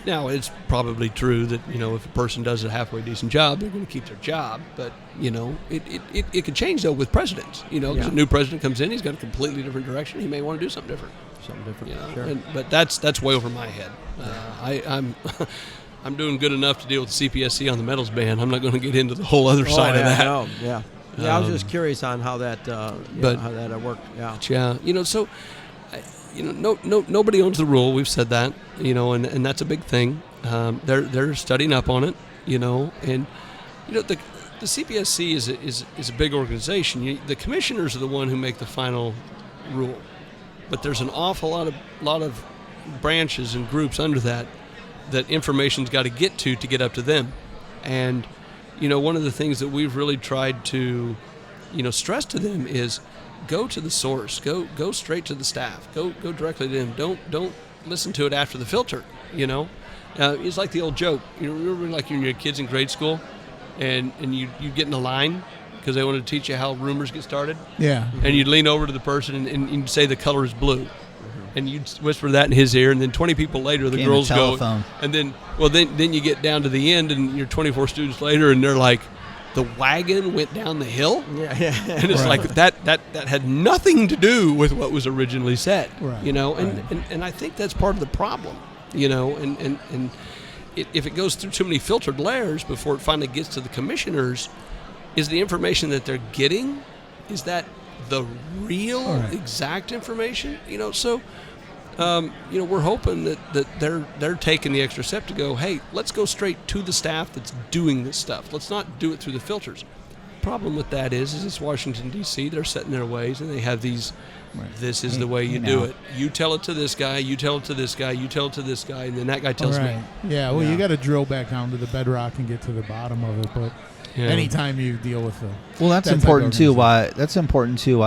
Now, it's probably true that, you know, if a person does a halfway decent job, they're going to keep their job. But, you know, it could change, though, with presidents. You know, because a new president comes in, he's got a completely different direction. He may want to do something different. You know? Sure. But that's way over my head. I'm doing good enough to deal with the CPSC on the metals ban. I'm not going to get into the whole other side of that. No, yeah. I was just curious on how that how that worked. Yeah. Yeah. You know, so you know, nobody owns the rule. We've said that. You know, and that's a big thing. They're studying up on it. You know, and you know the CPSC is a big organization. The commissioners are the one who make the final rule, but there's an awful lot of branches and groups under that information's got to get up to them. And you know, one of the things that we've really tried to, you know, stress to them is go to the source, go straight to the staff, go directly to them. Don't listen to it after the filter. You know, it's like the old joke. You know, remember like when your kids in grade school, and you get in a line because they wanted to teach you how rumors get started. Yeah. And you'd lean over to the person and you'd say the color is blue. And you'd whisper that in his ear, and then 20 people later, the girls go, and then you get down to the end, and you're 24 students later, and they're like, the wagon went down the hill. Yeah. And it's like that had nothing to do with what was originally said, Right. you know, and I think that's part of the problem, you know, and if it goes through too many filtered layers before it finally gets to the commissioners, is the information that they're getting, is that the real exact information, you know? So, you know, we're hoping that they're taking the extra step to go, hey, let's go straight to the staff that's doing this stuff. Let's not do it through the filters. Problem with that is it's Washington, D.C. They're set in their ways, and they have these, this is the way you do it. You tell it to this guy, you tell it to this guy, you tell it to this guy, and then that guy tells me. Yeah, well, you got to drill back down to the bedrock and get to the bottom of it, but anytime you deal with that's important too. Why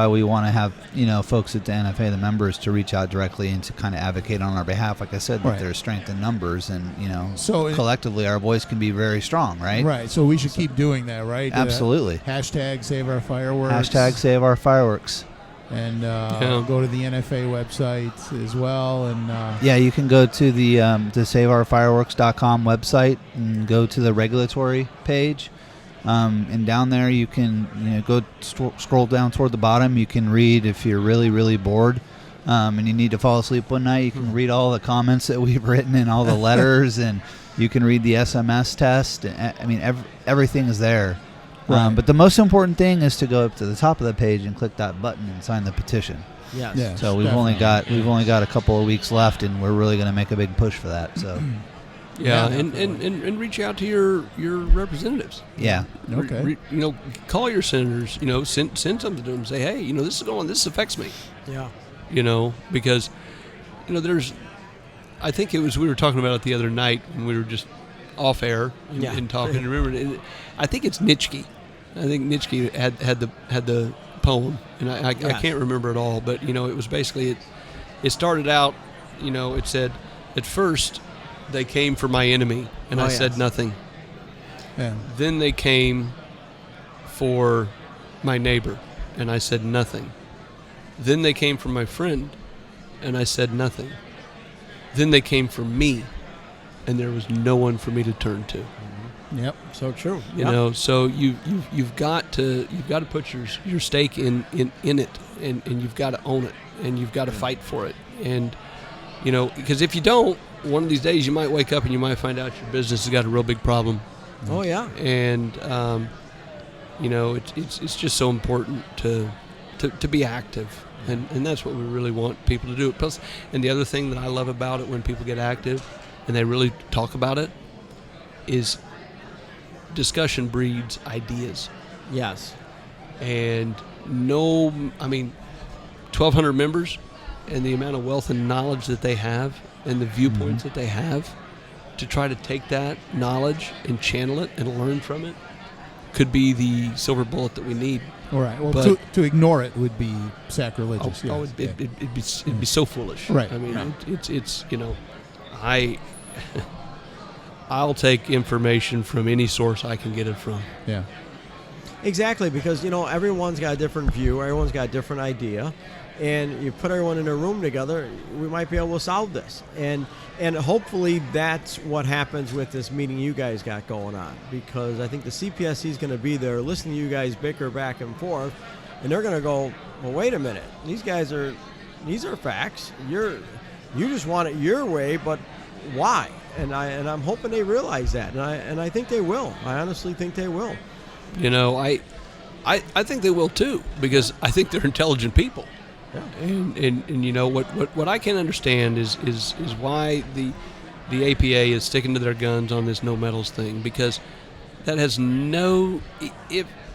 we want to have, you know, folks at the NFA, the members, to reach out directly and to kind of advocate on our behalf. Like I said, that there's strength in numbers, and you know, so collectively our voice can be very strong, right? Right. So we should keep doing that, right? Absolutely. Hashtag Save Our Fireworks. Hashtag Save Our Fireworks. And go to the NFA website as well, and you can go to the SaveOurFireworks.com website and go to the regulatory page. And down there you can go scroll down toward the bottom. You can read if you're really, really bored and you need to fall asleep one night. You can read all the comments that we've written and all the letters, and you can read the SMS test. I mean, everything is there. Right. But the most important thing is to go up to the top of the page and click that button and sign the petition. Yes. So we've only got a couple of weeks left, and we're really going to make a big push for that. So. Yeah, and reach out to your representatives. Yeah. Okay. You know, call your senators. You know, send something to them. Say, hey, you know, this is going. This affects me. Yeah. You know, because, you know, there's. I think it was we were talking about it the other night when we were just off air and talking. And remember, I think it's Nitschke. I think Nitschke had the poem, and I can't remember it all, but you know, it was basically it started out. You know, it said, at first, they came for my enemy, and I said nothing. Yeah. Then they came for my neighbor, and I said nothing. Then they came for my friend, and I said nothing. Then they came for me, and there was no one for me to turn to. Yep. So true. You know, so you've got to put your stake in it, and you've got to own it, and you've got to fight for it, and you know, because if you don't, one of these days you might wake up and you might find out your business has got a real big problem. Oh yeah. And you know, it's just so important to be active, and that's what we really want people to do. Plus, and the other thing that I love about it when people get active and they really talk about it is discussion breeds ideas. Yes. And 1,200 members, and the amount of wealth and knowledge that they have and the viewpoints that they have, to try to take that knowledge and channel it and learn from it could be the silver bullet that we need. All right. Well, to ignore it would be sacrilegious. It'd be so foolish. Right. I mean, it's you know, I'll take information from any source I can get it from. Yeah. Exactly, because you know, everyone's got a different view, everyone's got a different idea, and you put everyone in a room together, we might be able to solve this. And hopefully that's what happens with this meeting you guys got going on, because I think the CPSC is going to be there listening to you guys bicker back and forth, and they're going to go, well, wait a minute, these are facts. You just want it your way, but why? And I'm hoping they realize that, and I think they will. I honestly think they will. You know, I think they will too, because I think they're intelligent people. Yeah. And you know what I can understand is why the APA is sticking to their guns on this no metals thing, because that has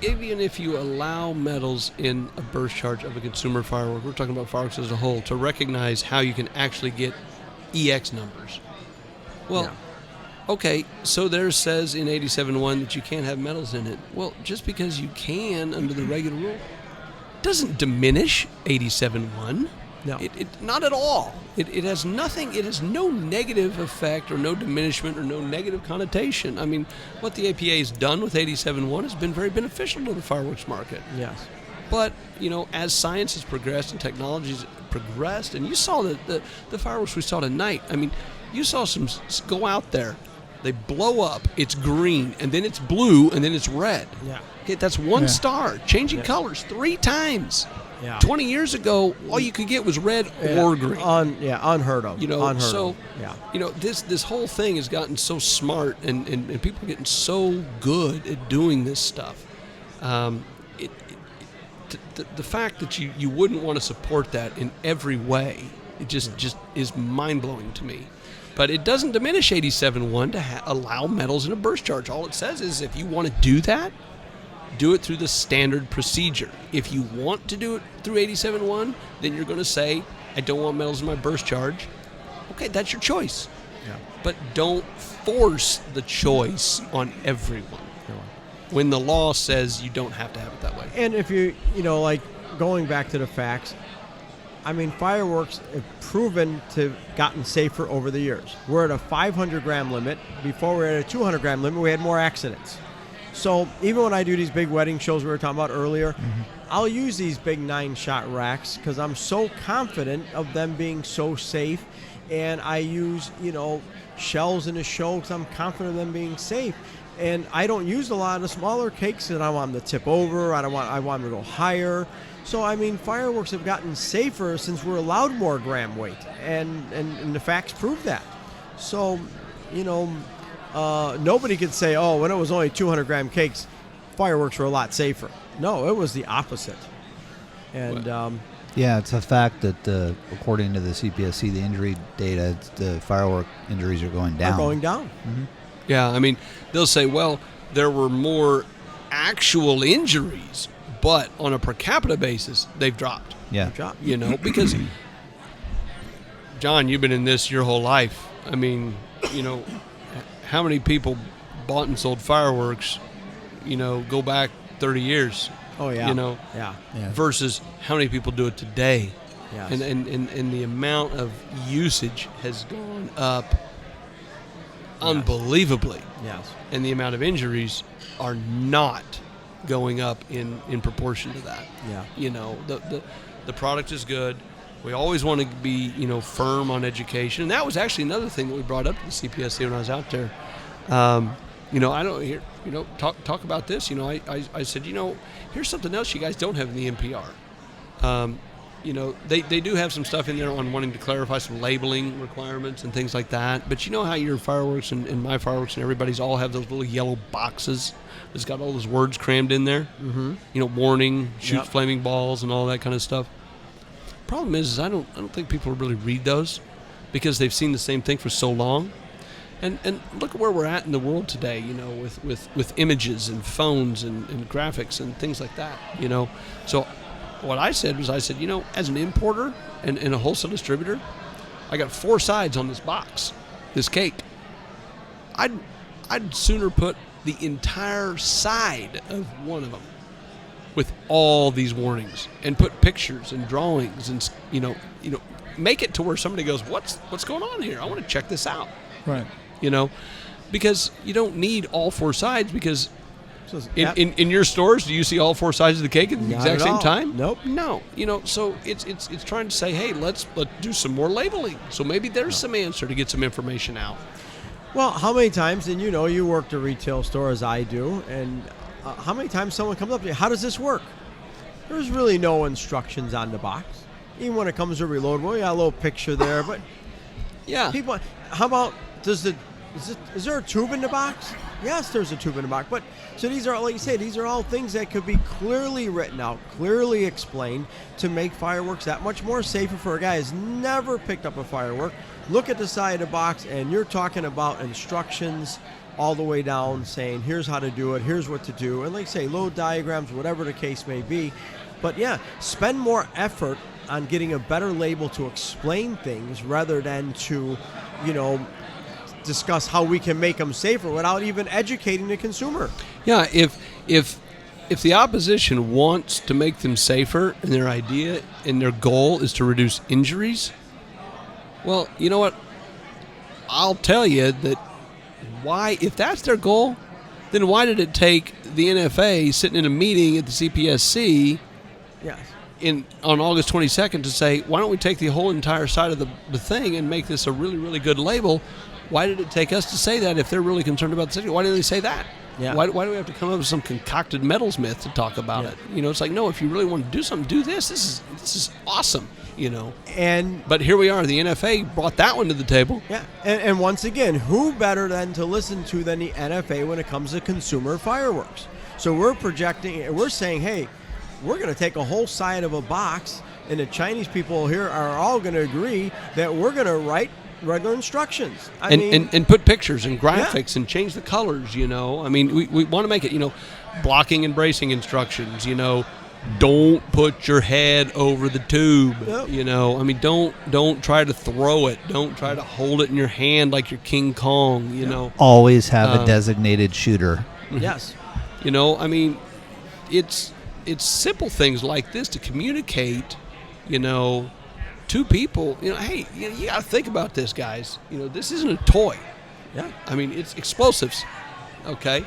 even if you allow metals in a burst charge of a consumer firework, we're talking about fireworks as a whole, to recognize how you can actually get EX numbers. Well, okay, so there says in 87.1 that you can't have metals in it. Well, just because you can under the regular rule doesn't diminish 87.1. No. It not at all. It has nothing. It has no negative effect or no diminishment or no negative connotation. I mean, what the APA has done with 87.1 has been very beneficial to the fireworks market. Yes. But, you know, as science has progressed and technology has progressed, and you saw the fireworks we saw tonight, I mean, you saw some go out there They blow up, it's green, and then it's blue, and then it's red. Yeah. Okay, that's one Yeah. star, changing colors 3 times. Yeah. 20 years ago, all you could get was red or green. Unheard of. You know, unheard so of. Yeah. you know this whole thing has gotten so smart, and people are getting so good at doing this stuff. The fact that you wouldn't want to support that in every way, it just is mind blowing to me. But it doesn't diminish 87.1 to allow metals in a burst charge. All it says is if you want to do that, do it through the standard procedure. If you want to do it through 87.1, then you're going to say, I don't want metals in my burst charge. Okay, that's your choice. Yeah. But don't force the choice on everyone when the law says you don't have to have it that way. And if you like going back to the facts, I mean, fireworks have proven to gotten safer over the years. We're at a 500 gram limit. Before we were at a 200 gram limit, we had more accidents. So even when I do these big wedding shows we were talking about earlier, I'll use these big 9-shot racks because I'm so confident of them being so safe. And I use, shells in the show because I'm confident of them being safe. And I don't use a lot of the smaller cakes that I want them to tip over. I want them to go higher. So, I mean, fireworks have gotten safer since we're allowed more gram weight. And the facts prove that. So, nobody could say, oh, when it was only 200 gram cakes, fireworks were a lot safer. No, it was the opposite. And Yeah, it's a fact that according to the CPSC, the injury data, the firework injuries are going down. Are going down. Mm-hmm. Yeah, I mean, they'll say, well, there were more actual injuries, but on a per capita basis, they've dropped. Yeah. Because, John, you've been in this your whole life. I mean, how many people bought and sold fireworks, go back 30 years? Oh, yeah. Yeah. Versus how many people do it today. Yes. And the amount of usage has gone up unbelievably. Yes. And the amount of injuries are not going up in proportion to that. Yeah. The product is good. We always want to be, firm on education. And that was actually another thing that we brought up to the CPSC when I was out there. I don't hear, talk about this. I said, here's something else you guys don't have in the NPR. They do have some stuff in there on wanting to clarify some labeling requirements and things like that. But you know how your fireworks and my fireworks and everybody's all have those little yellow boxes that's got all those words crammed in there? Mm-hmm. Warning, shoots flaming balls and all that kind of stuff. Problem is I don't think people really read those because they've seen the same thing for so long. And look at where we're at in the world today, with images and phones and graphics and things like that, So what I said was, as an importer and a wholesale distributor, I got 4 sides on this box, this cake. I'd sooner put the entire side of one of them with all these warnings and put pictures and drawings and, make it to where somebody goes, what's going on here? I want to check this out. Right. Because you don't need all 4 sides because So in your stores, do you see all 4 sides of the cake at the Not exact at same all. time? Nope. No. So it's trying to say, hey, let's do some more labeling. So maybe there's some answer to get some information out. Well, how many times, and you worked a retail store as I do, and how many times someone comes up to you, how does this work? There's really no instructions on the box. Even when it comes to reload, well, yeah, a little picture there, but Yeah. people, how about, is there a tube in the box? Yes, there's a tube in the box, but so these are, like you say, these are all things that could be clearly written out, clearly explained to make fireworks that much more safer for a guy who's never picked up a firework. Look at the side of the box, and you're talking about instructions all the way down, saying here's how to do it, here's what to do, and like say, load diagrams, whatever the case may be. But yeah, spend more effort on getting a better label to explain things rather than to, discuss how we can make them safer without even educating the consumer. Yeah, if the opposition wants to make them safer and their idea and their goal is to reduce injuries, well, you know what? I'll tell you that if that's their goal, then why did it take the NFA sitting in a meeting at the CPSC Yes. on August 22nd to say, why don't we take the whole entire side of the thing and make this a really, really good label? why did it take us to say that if they're really concerned about the safety? Why didn't they say that? Yeah. Why do we have to come up with some concocted metals myth to talk about it? It's like, no, if you really want to do something, do this. This is awesome, But here we are. The NFA brought that one to the table. Yeah, and once again, who better than to listen to than the NFA when it comes to consumer fireworks? So we're projecting, we're saying, hey, we're going to take a whole side of a box, and the Chinese people here are all going to agree that we're going to write regular instructions. And put pictures and graphics and change the colors, we want to make it, blocking and bracing instructions, don't put your head over the tube, don't try to throw it. Don't try to hold it in your hand like you're King Kong, Always have a designated shooter. Yes. It's simple things like this to communicate, to people, hey, you got to think about this, guys. This isn't a toy. Yeah. It's explosives. Okay.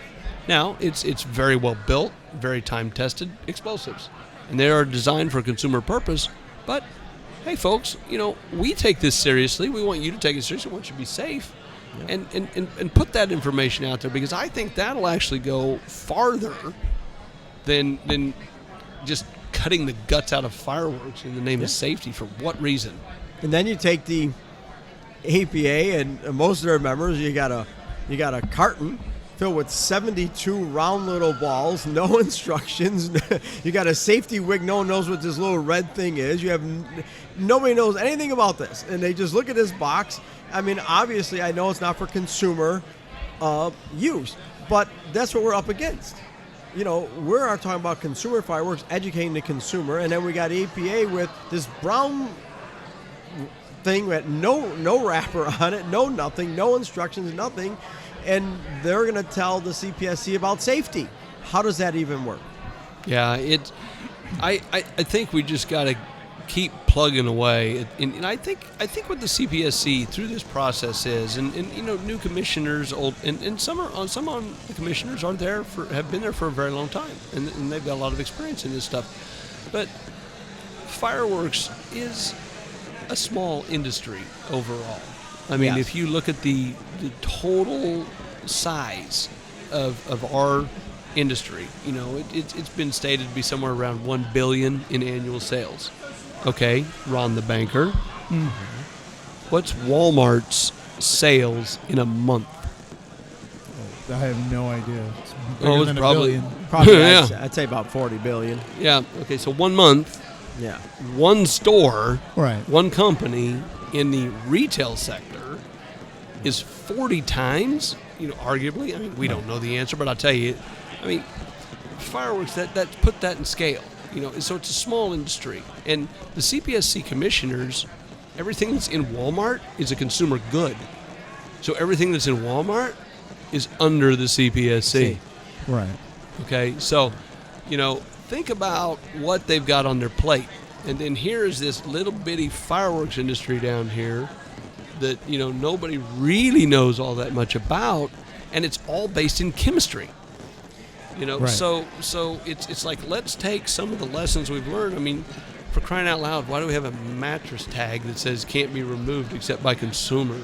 Now, it's very well built, very time-tested explosives. And they are designed for a consumer purpose. But, hey, folks, we take this seriously. We want you to take it seriously. We want you to be safe. Yeah. And put that information out there, because I think that'll actually go farther than just cutting the guts out of fireworks in the name of safety. For what reason? And then you take the APA and most of their members, you got a carton filled with 72 round little balls, no instructions. You got a safety wig, no one knows what this little red thing is. You have nobody knows anything about this, and they just look at this box. Obviously, I know it's not for consumer use, but that's what we're up against. We're talking about consumer fireworks, educating the consumer, and then we got APA with this brown thing with no wrapper on it, no nothing, no instructions, nothing, and they're going to tell the CPSC about safety. How does that even work? Yeah, I think we just got to keep plugging away, and I think what the CPSC through this process is, and new commissioners, old and some on the commissioners have been there for a very long time, and they've got a lot of experience in this stuff. But fireworks is a small industry overall. If you look at the total size of our industry, it's been stated to be somewhere around $1 billion in annual sales. Okay, Ron the banker. Mm-hmm. What's Walmart's sales in a month? I have no idea. It's it's probably yeah. I'd say about 40 billion. Yeah. Okay, so 1 month. Yeah. One store. Right. One company in the retail sector is 40 times. Arguably. We don't know the answer, but I'll tell you. Fireworks. That put that in scale. So it's a small industry. And the CPSC commissioners, everything that's in Walmart is a consumer good. So everything that's in Walmart is under the CPSC. Right. Okay, so, think about what they've got on their plate. And then here's this little bitty fireworks industry down here that, nobody really knows all that much about. And it's all based in chemistry. Right. So it's like, let's take some of the lessons we've learned. For crying out loud, why do we have a mattress tag that says can't be removed except by consumer?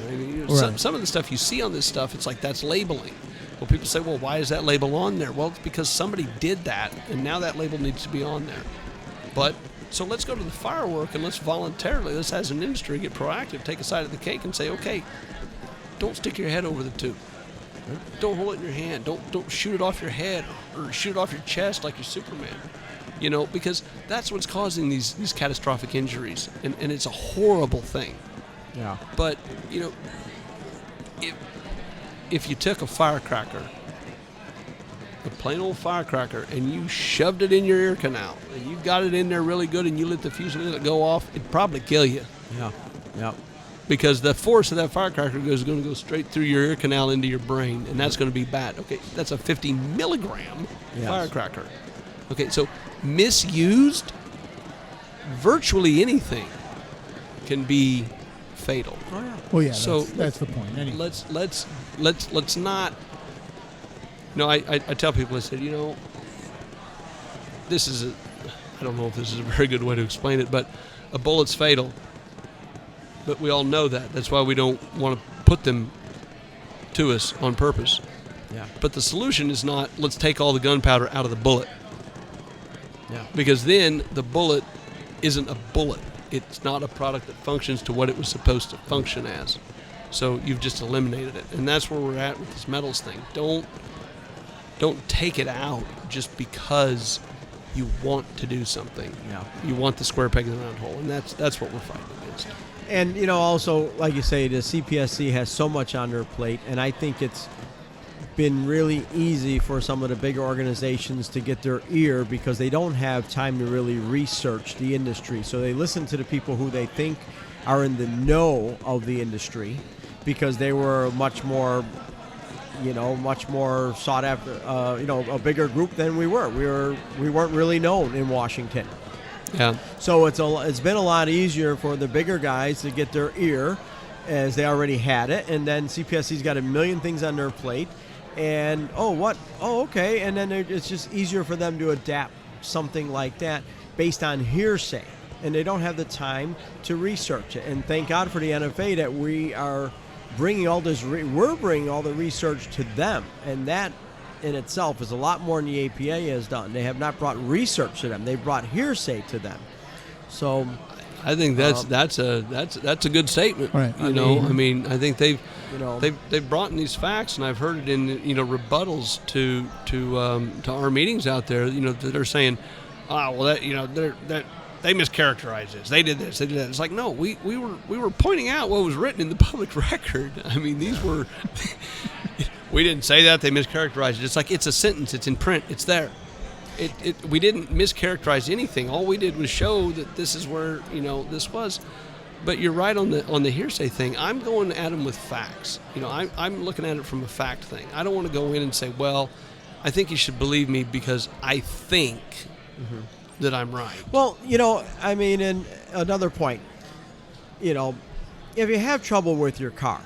Some of the stuff you see on this stuff, it's like that's labeling. Well, people say, well, why is that label on there? Well, it's because somebody did that, and now that label needs to be on there. But so let's go to the firework and let's as an industry, get proactive, take a side of the cake and say, okay, don't stick your head over the tube. Don't hold it in your hand. Don't shoot it off your head or shoot it off your chest like you're Superman. Because that's what's causing these catastrophic injuries, and it's a horrible thing. Yeah. But if you took a firecracker, a plain old firecracker, and you shoved it in your ear canal, and you got it in there really good, and you lit the fuse and let it go off, it'd probably kill you. Yeah. Yeah. Because the force of that firecracker is going to go straight through your ear canal into your brain, and that's going to be bad. Okay, that's a 50 milligram firecracker. Okay, so misused, virtually anything can be fatal. Oh, yeah. Well, yeah. So that's the point. Anyway. Let's not. I tell people, I said, this is I don't know if this is a very good way to explain it, but a bullet's fatal. But we all know that. That's why we don't want to put them to us on purpose. Yeah. But the solution is not, let's take all the gunpowder out of the bullet. Yeah. Because then the bullet isn't a bullet. It's not a product that functions to what it was supposed to function as. So you've just eliminated it. And that's where we're at with this metals thing. Don't take it out just because you want to do something. Yeah. You want the square peg in the round hole. And that's what we're fighting against. And, also, like you say, the CPSC has so much on their plate, and I think it's been really easy for some of the bigger organizations to get their ear because they don't have time to really research the industry. So they listen to the people who they think are in the know of the industry because they were much more sought after, a bigger group than we were. We weren't really known in Washington. Yeah. So it's been a lot easier for the bigger guys to get their ear as they already had it. And then CPSC's got a million things on their plate. And, okay. And then it's just easier for them to adapt something like that based on hearsay. And they don't have the time to research it. And thank God for the NFA that we are bringing all this, we're bringing all the research to them. And that in itself is a lot more than the APA has done. They have not brought research to them. They've brought hearsay to them. So I think that's a good statement. Right. I mean, I think they've brought in these facts, and I've heard it in rebuttals to our meetings out there. That are saying, they mischaracterized this. They did this. They did that. It's like, no, we were pointing out what was written in the public record. I mean, these were. We didn't say that. They mischaracterized it. It's like it's a sentence. It's in print. It's there. We didn't mischaracterize anything. All we did was show that this is where this was. But you're right on the hearsay thing. I'm going at them with facts. I'm looking at it from a fact thing. I don't want to go in and say, well, I think you should believe me because I think that I'm right. Well, and another point, if you have trouble with your car,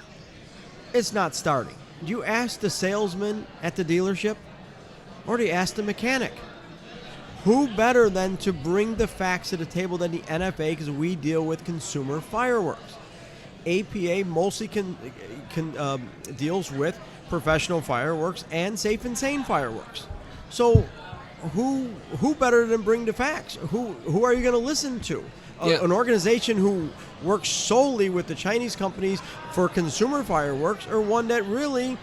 it's not starting. Do you ask the salesman at the dealership or do you ask the mechanic? Who better than to bring the facts to the table than the NFA because we deal with consumer fireworks. APA mostly deals with professional fireworks and safe and sane fireworks. So who better than bring the facts? Who are you going to listen to? An organization who works solely with the Chinese companies for consumer fireworks or one that really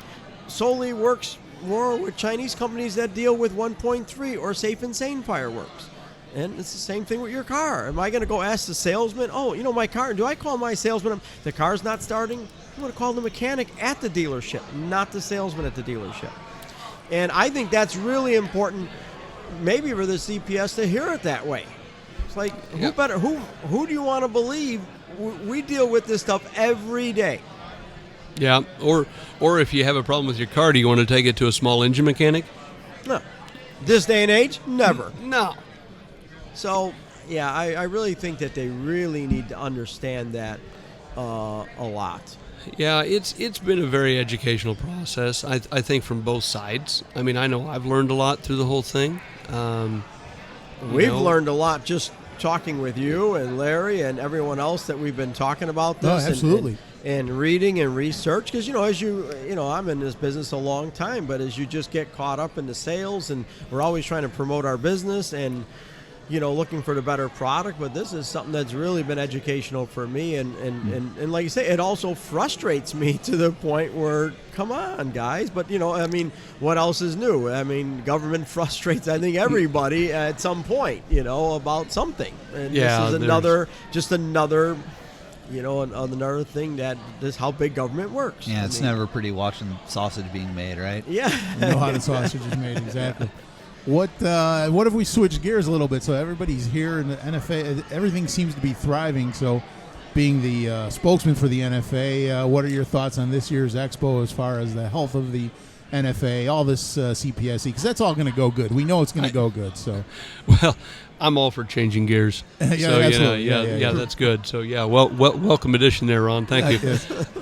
solely works more with Chinese companies that deal with 1.3 or safe and sane fireworks. And it's the same thing with your car. Am I going to go ask the salesman, my car, do I call my salesman, the car's not starting? I'm going to call the mechanic at the dealership, not the salesman at the dealership. And I think that's really important maybe for the CPS to hear it that way. It's like, who do you want to believe? We deal with this stuff every day. Yeah, or if you have a problem with your car, do you want to take it to a small engine mechanic? No. This day and age, never. No. So, I really think that they really need to understand that a lot. Yeah, it's been a very educational process, I think, from both sides. I mean, I know I've learned a lot through the whole thing. We've learned a lot just talking with you and Larry and everyone else that we've been talking about this. No, absolutely. And reading and research, because I'm in this business a long time, but as you just get caught up in the sales, and we're always trying to promote our business and looking for the better product, but this is something that's really been educational for me, and like you say, it also frustrates me to the point where, come on, guys, but what else is new? I mean, government frustrates, I think, everybody at some point, about something, and this is another another thing that is how big government works. Yeah, it's never pretty watching sausage being made, right? Yeah. You know how the sausage is made, exactly. What if we switch gears a little bit? So everybody's here in the NFA. Everything seems to be thriving. So being the spokesman for the NFA, what are your thoughts on this year's Expo as far as the health of the NFA, all this CPSC? Because that's all going to go good. We know it's going to go good. So, I'm all for changing gears. Yeah, so absolutely. yeah, that's good. So yeah, welcome addition there, Ron. Thank you.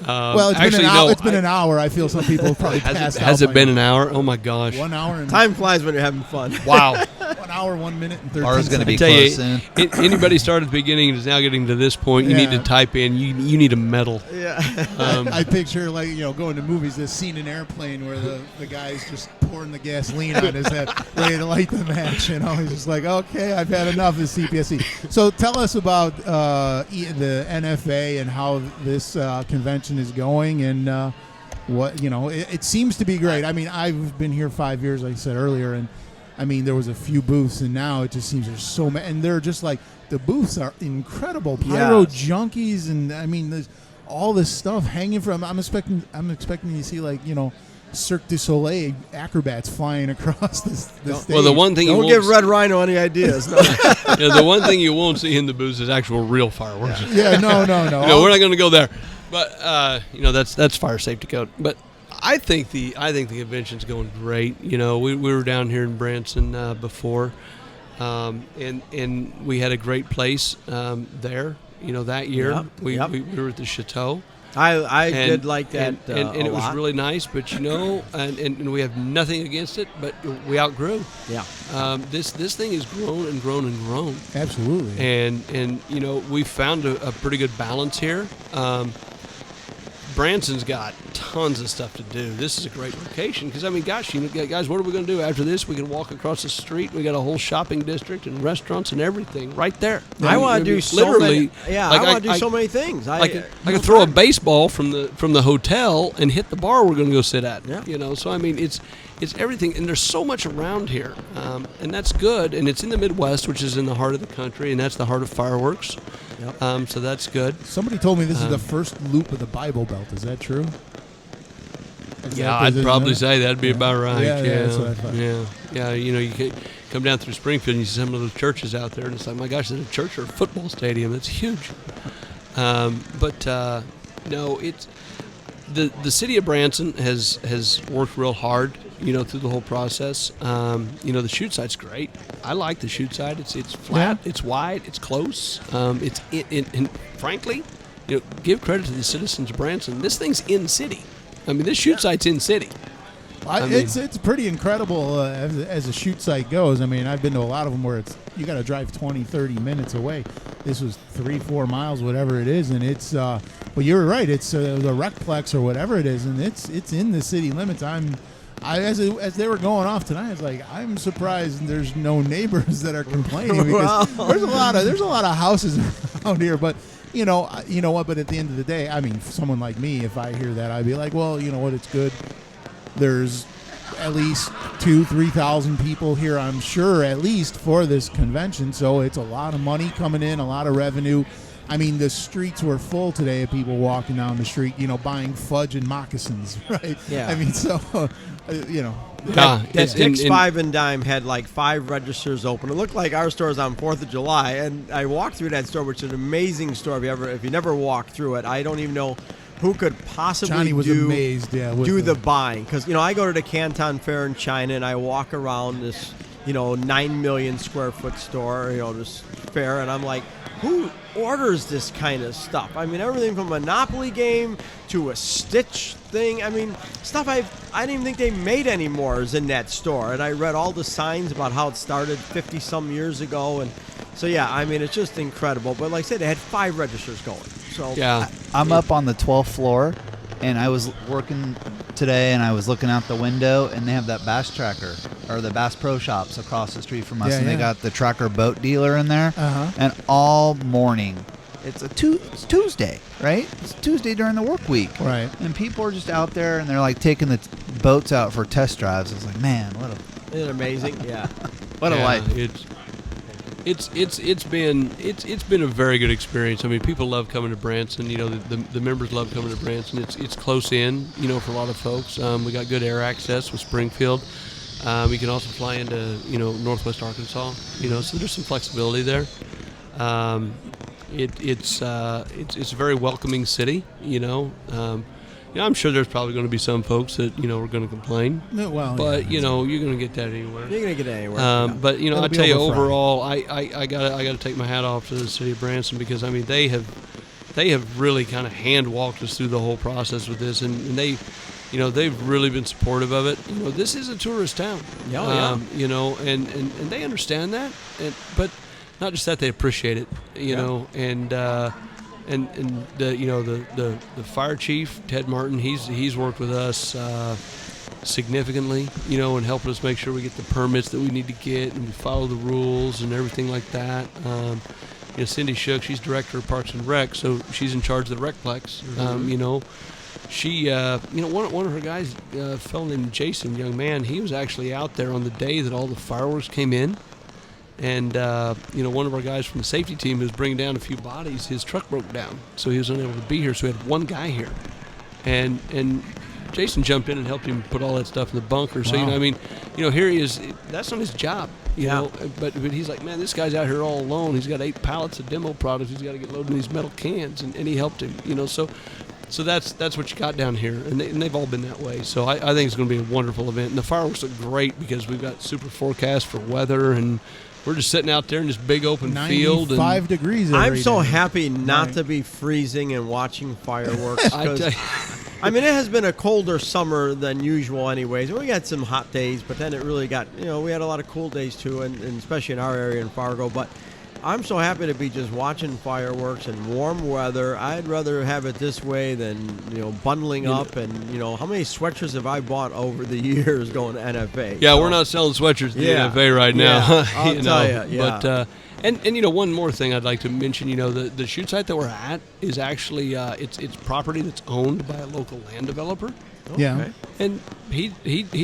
Well, it's been an hour. I feel some people probably passed out. Has it been an hour? Oh my gosh! 1 hour and Time flies when you're having fun. Wow. 1 hour, 1 minute, and 13 Ours going to be Tell close you, soon. anybody started at the beginning and is now getting to this point. You need to type in. You need a medal. Yeah. I picture going to movies. This scene in Airplane where the guy's just pouring the gasoline on his head, ready to light the match. He's just like, okay, I've had enough of CPSC. So tell us about the NFA and how this convention is going, and what it seems to be great. I mean, I've been here 5 years, like I said earlier, and I mean there was a few booths, and now it just seems there's so many, and they're just like the booths are incredible. Pyro junkies, and I mean there's all this stuff hanging from. I'm expecting to see Cirque du Soleil acrobats flying across the stage. Well, the one thing Don't give Red Rhino any ideas. No. The one thing you won't see in the booths is actual real fireworks. Yeah, no. We're not going to go there. But that's fire safety code. But I think the convention's going great. We were down here in Branson before, and we had a great place there. That year we were at the Chateau. I did like that, and it was really nice. But and we have nothing against it, but we outgrew. Yeah. This thing has grown and grown and grown. Absolutely. And we found a pretty good balance here. Branson's got tons of stuff to do. This is a great location because, I mean, gosh, guys, what are we going to do after this? We can walk across the street. We got a whole shopping district and restaurants and everything right there. I want to do so many. Yeah, I want to do so many things. I could throw a baseball from the hotel and hit the bar we're going to go sit at. Yeah. So I mean, it's everything, and there's so much around here, and that's good. And it's in the Midwest, which is in the heart of the country, and that's the heart of fireworks. Yep. So that's good. Somebody told me this is the first loop of the Bible Belt. Is that true? I'd probably say that'd be about right. Yeah, that's what I thought. Yeah. You can come down through Springfield and you see some of those churches out there, and it's like, my gosh, there's a church or a football stadium. That's huge. No, it's the city of Branson has worked real hard, through the whole process. The shoot site's great. I like the shoot site. It's flat, it's wide, it's close. And frankly, give credit to the citizens of Branson. This thing's in city. I mean, this shoot site's in city. It's pretty incredible as a shoot site goes. I mean, I've been to a lot of them where you got to drive 20, 30 minutes away. This was 3-4 miles, whatever it is, and it's. But you're right. It's the Recplex or whatever it is, and it's in the city limits. As they were going off tonight, I was like, I'm surprised there's no neighbors that are complaining because there's a lot of houses around here, but. You know what? But at the end of the day, I mean, someone like me, if I hear that, I'd be like, well, you know what? It's good. There's at least 2,000-3,000 people here, I'm sure, at least for this convention. So it's a lot of money coming in, a lot of revenue. I mean, the streets were full today of people walking down the street, buying fudge and moccasins, right? Yeah. I mean, so, That Dick's Five and Dime had like 5 registers open. It looked like our store is on 4th of July, and I walked through that store, which is an amazing store. If you never walked through it, I don't even know who could possibly Johnny was amazed, do the buying. Because I go to the Canton Fair in China, and I walk around this 9 million square foot store, this fair, and I'm like, who orders this kind of stuff? I mean, everything from a Monopoly game to a Stitch thing. I mean, stuff I didn't even think they made anymore is in that store. And I read all the signs about how it started 50-some years ago. And so, yeah, I mean, it's just incredible. But like I said, they had 5 registers going. So yeah, I'm up on the 12th floor, and I was working today, and I was looking out the window, and they have that Bass Tracker, or the Bass Pro Shops across the street from us, and they got the Tracker boat dealer in there, and all morning, it's Tuesday, right? It's Tuesday during the work week, right? And people are just out there, and they're like taking the boats out for test drives. It's like, man, isn't it amazing? Yeah, what a life! It's been a very good experience. I mean, people love coming to Branson. The members love coming to Branson. It's close in, for a lot of folks. We got good air access with Springfield. We can also fly into Northwest Arkansas. So there's some flexibility there. It's a very welcoming city. I'm sure there's probably going to be some folks that are going to complain. Well, But you're going to get that anywhere. You're gonna get it anywhere. But It'll I be tell you, over Friday. overall, I gotta take my hat off to the city of Branson, because I mean they have really kind of hand walked us through the whole process with this, and they've really been supportive of it. This is a tourist town. Yeah. And they understand that, but not just that, they appreciate it. And the fire chief Ted Martin, he's worked with us significantly, and helping us make sure we get the permits that we need to get and we follow the rules and everything like that. Cindy Shook, she's director of Parks and Rec, so she's in charge of the Recplex. She, one of her guys, a fellow named Jason, young man, he was actually out there on the day that all the fireworks came in. And, one of our guys from the safety team who was bringing down a few bodies, his truck broke down. So he was unable to be here. So we had one guy here. And Jason jumped in and helped him put all that stuff in the bunker. So, Wow. here he is. That's not his job, But he's like, man, this guy's out here all alone. He's got 8 pallets of demo products. He's got to get loaded in these metal cans. And he helped him, So that's what you got down here, and they've all been that way. So I think it's going to be a wonderful event. And the fireworks look great because we've got super forecast for weather, and we're just sitting out there in this big open field. 95 degrees. I'm so day. happy not Right. to be freezing and watching fireworks. I tell you, It has been a colder summer than usual anyways. We got some hot days, but then it really got, we had a lot of cool days too, and especially in our area in Fargo. But I'm so happy to be just watching fireworks in warm weather. I'd rather have it this way than, bundling up. And, how many sweatshirts have I bought over the years going to NFA? yeah, So- we're not selling sweatshirts at the Yeah. NFA right now. Yeah, I'll tell ya, yeah. But one more thing I'd like to mention. The shoot site that we're at is actually it's property that's owned by a local land developer, Yeah. Okay. and he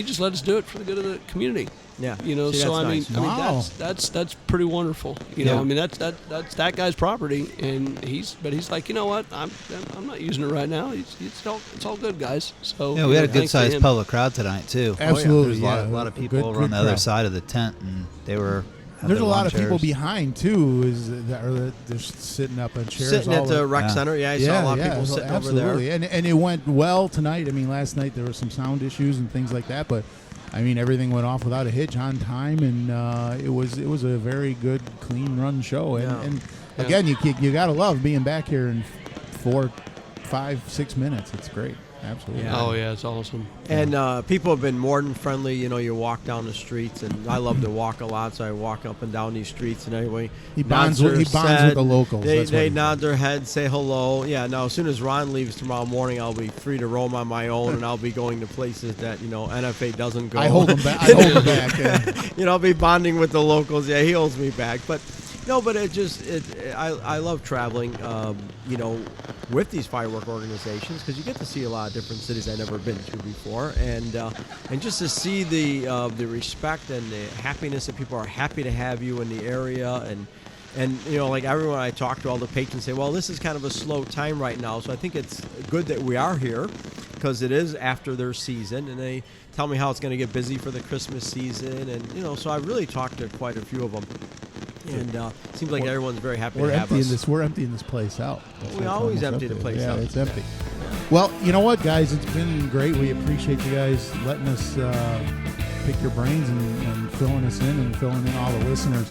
just let us do it for the good of the community. Yeah. See, that's nice. Wow. that's pretty wonderful. That's that guy's property, and he's like, you know what, I'm not using it right now. It's all good, guys. So Yeah, we had a good thanks to sized him. public crowd tonight too. Absolutely. There's a lot of people over on the other crowd. side of the tent, and they were. had There's their a lot lawn of people chairs. behind too. They're just sitting up on chairs. Sitting all at the the- rec Yeah. center. Yeah, I saw a lot of people so sitting absolutely. over there. And it went well tonight. Last night there were some sound issues and things like that, but everything went off without a hitch on time, and it was a very good, clean run show. And again, you gotta love being back here in 4, 5, 6 minutes. It's great. Absolutely. Yeah. Oh yeah, it's awesome. And people have been more than friendly. You walk down the streets, and I love to walk a lot, so I walk up and down these streets. And anyway, He bonds with the locals. They, That's what they he nod their head, say hello. Yeah. Now, as soon as Ron leaves tomorrow morning, I'll be free to roam on my own, and I'll be going to places that NFA doesn't go. I hold him back. Yeah. I'll be bonding with the locals. Yeah, he holds me back, but. No, but I love traveling, with these firework organizations, because you get to see a lot of different cities I've never been to before, and just to see the respect and the happiness that people are happy to have you in the area, and like everyone I talk to, all the patrons say, well, this is kind of a slow time right now, so I think it's good that we are here, because it is after their season, and they tell me how it's going to get busy for the Christmas season, and so I really talked to quite a few of them. And it seems like everyone's very happy to have us. We're emptying this place out. We always empty the place out. Yeah, it's empty. Well, you know what, guys? It's been great. We appreciate you guys letting us pick your brains and filling us in and filling in all the listeners.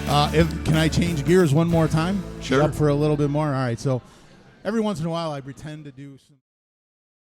Can I change gears one more time? Sure. You up for a little bit more? All right. So every once in a while, I pretend to do some.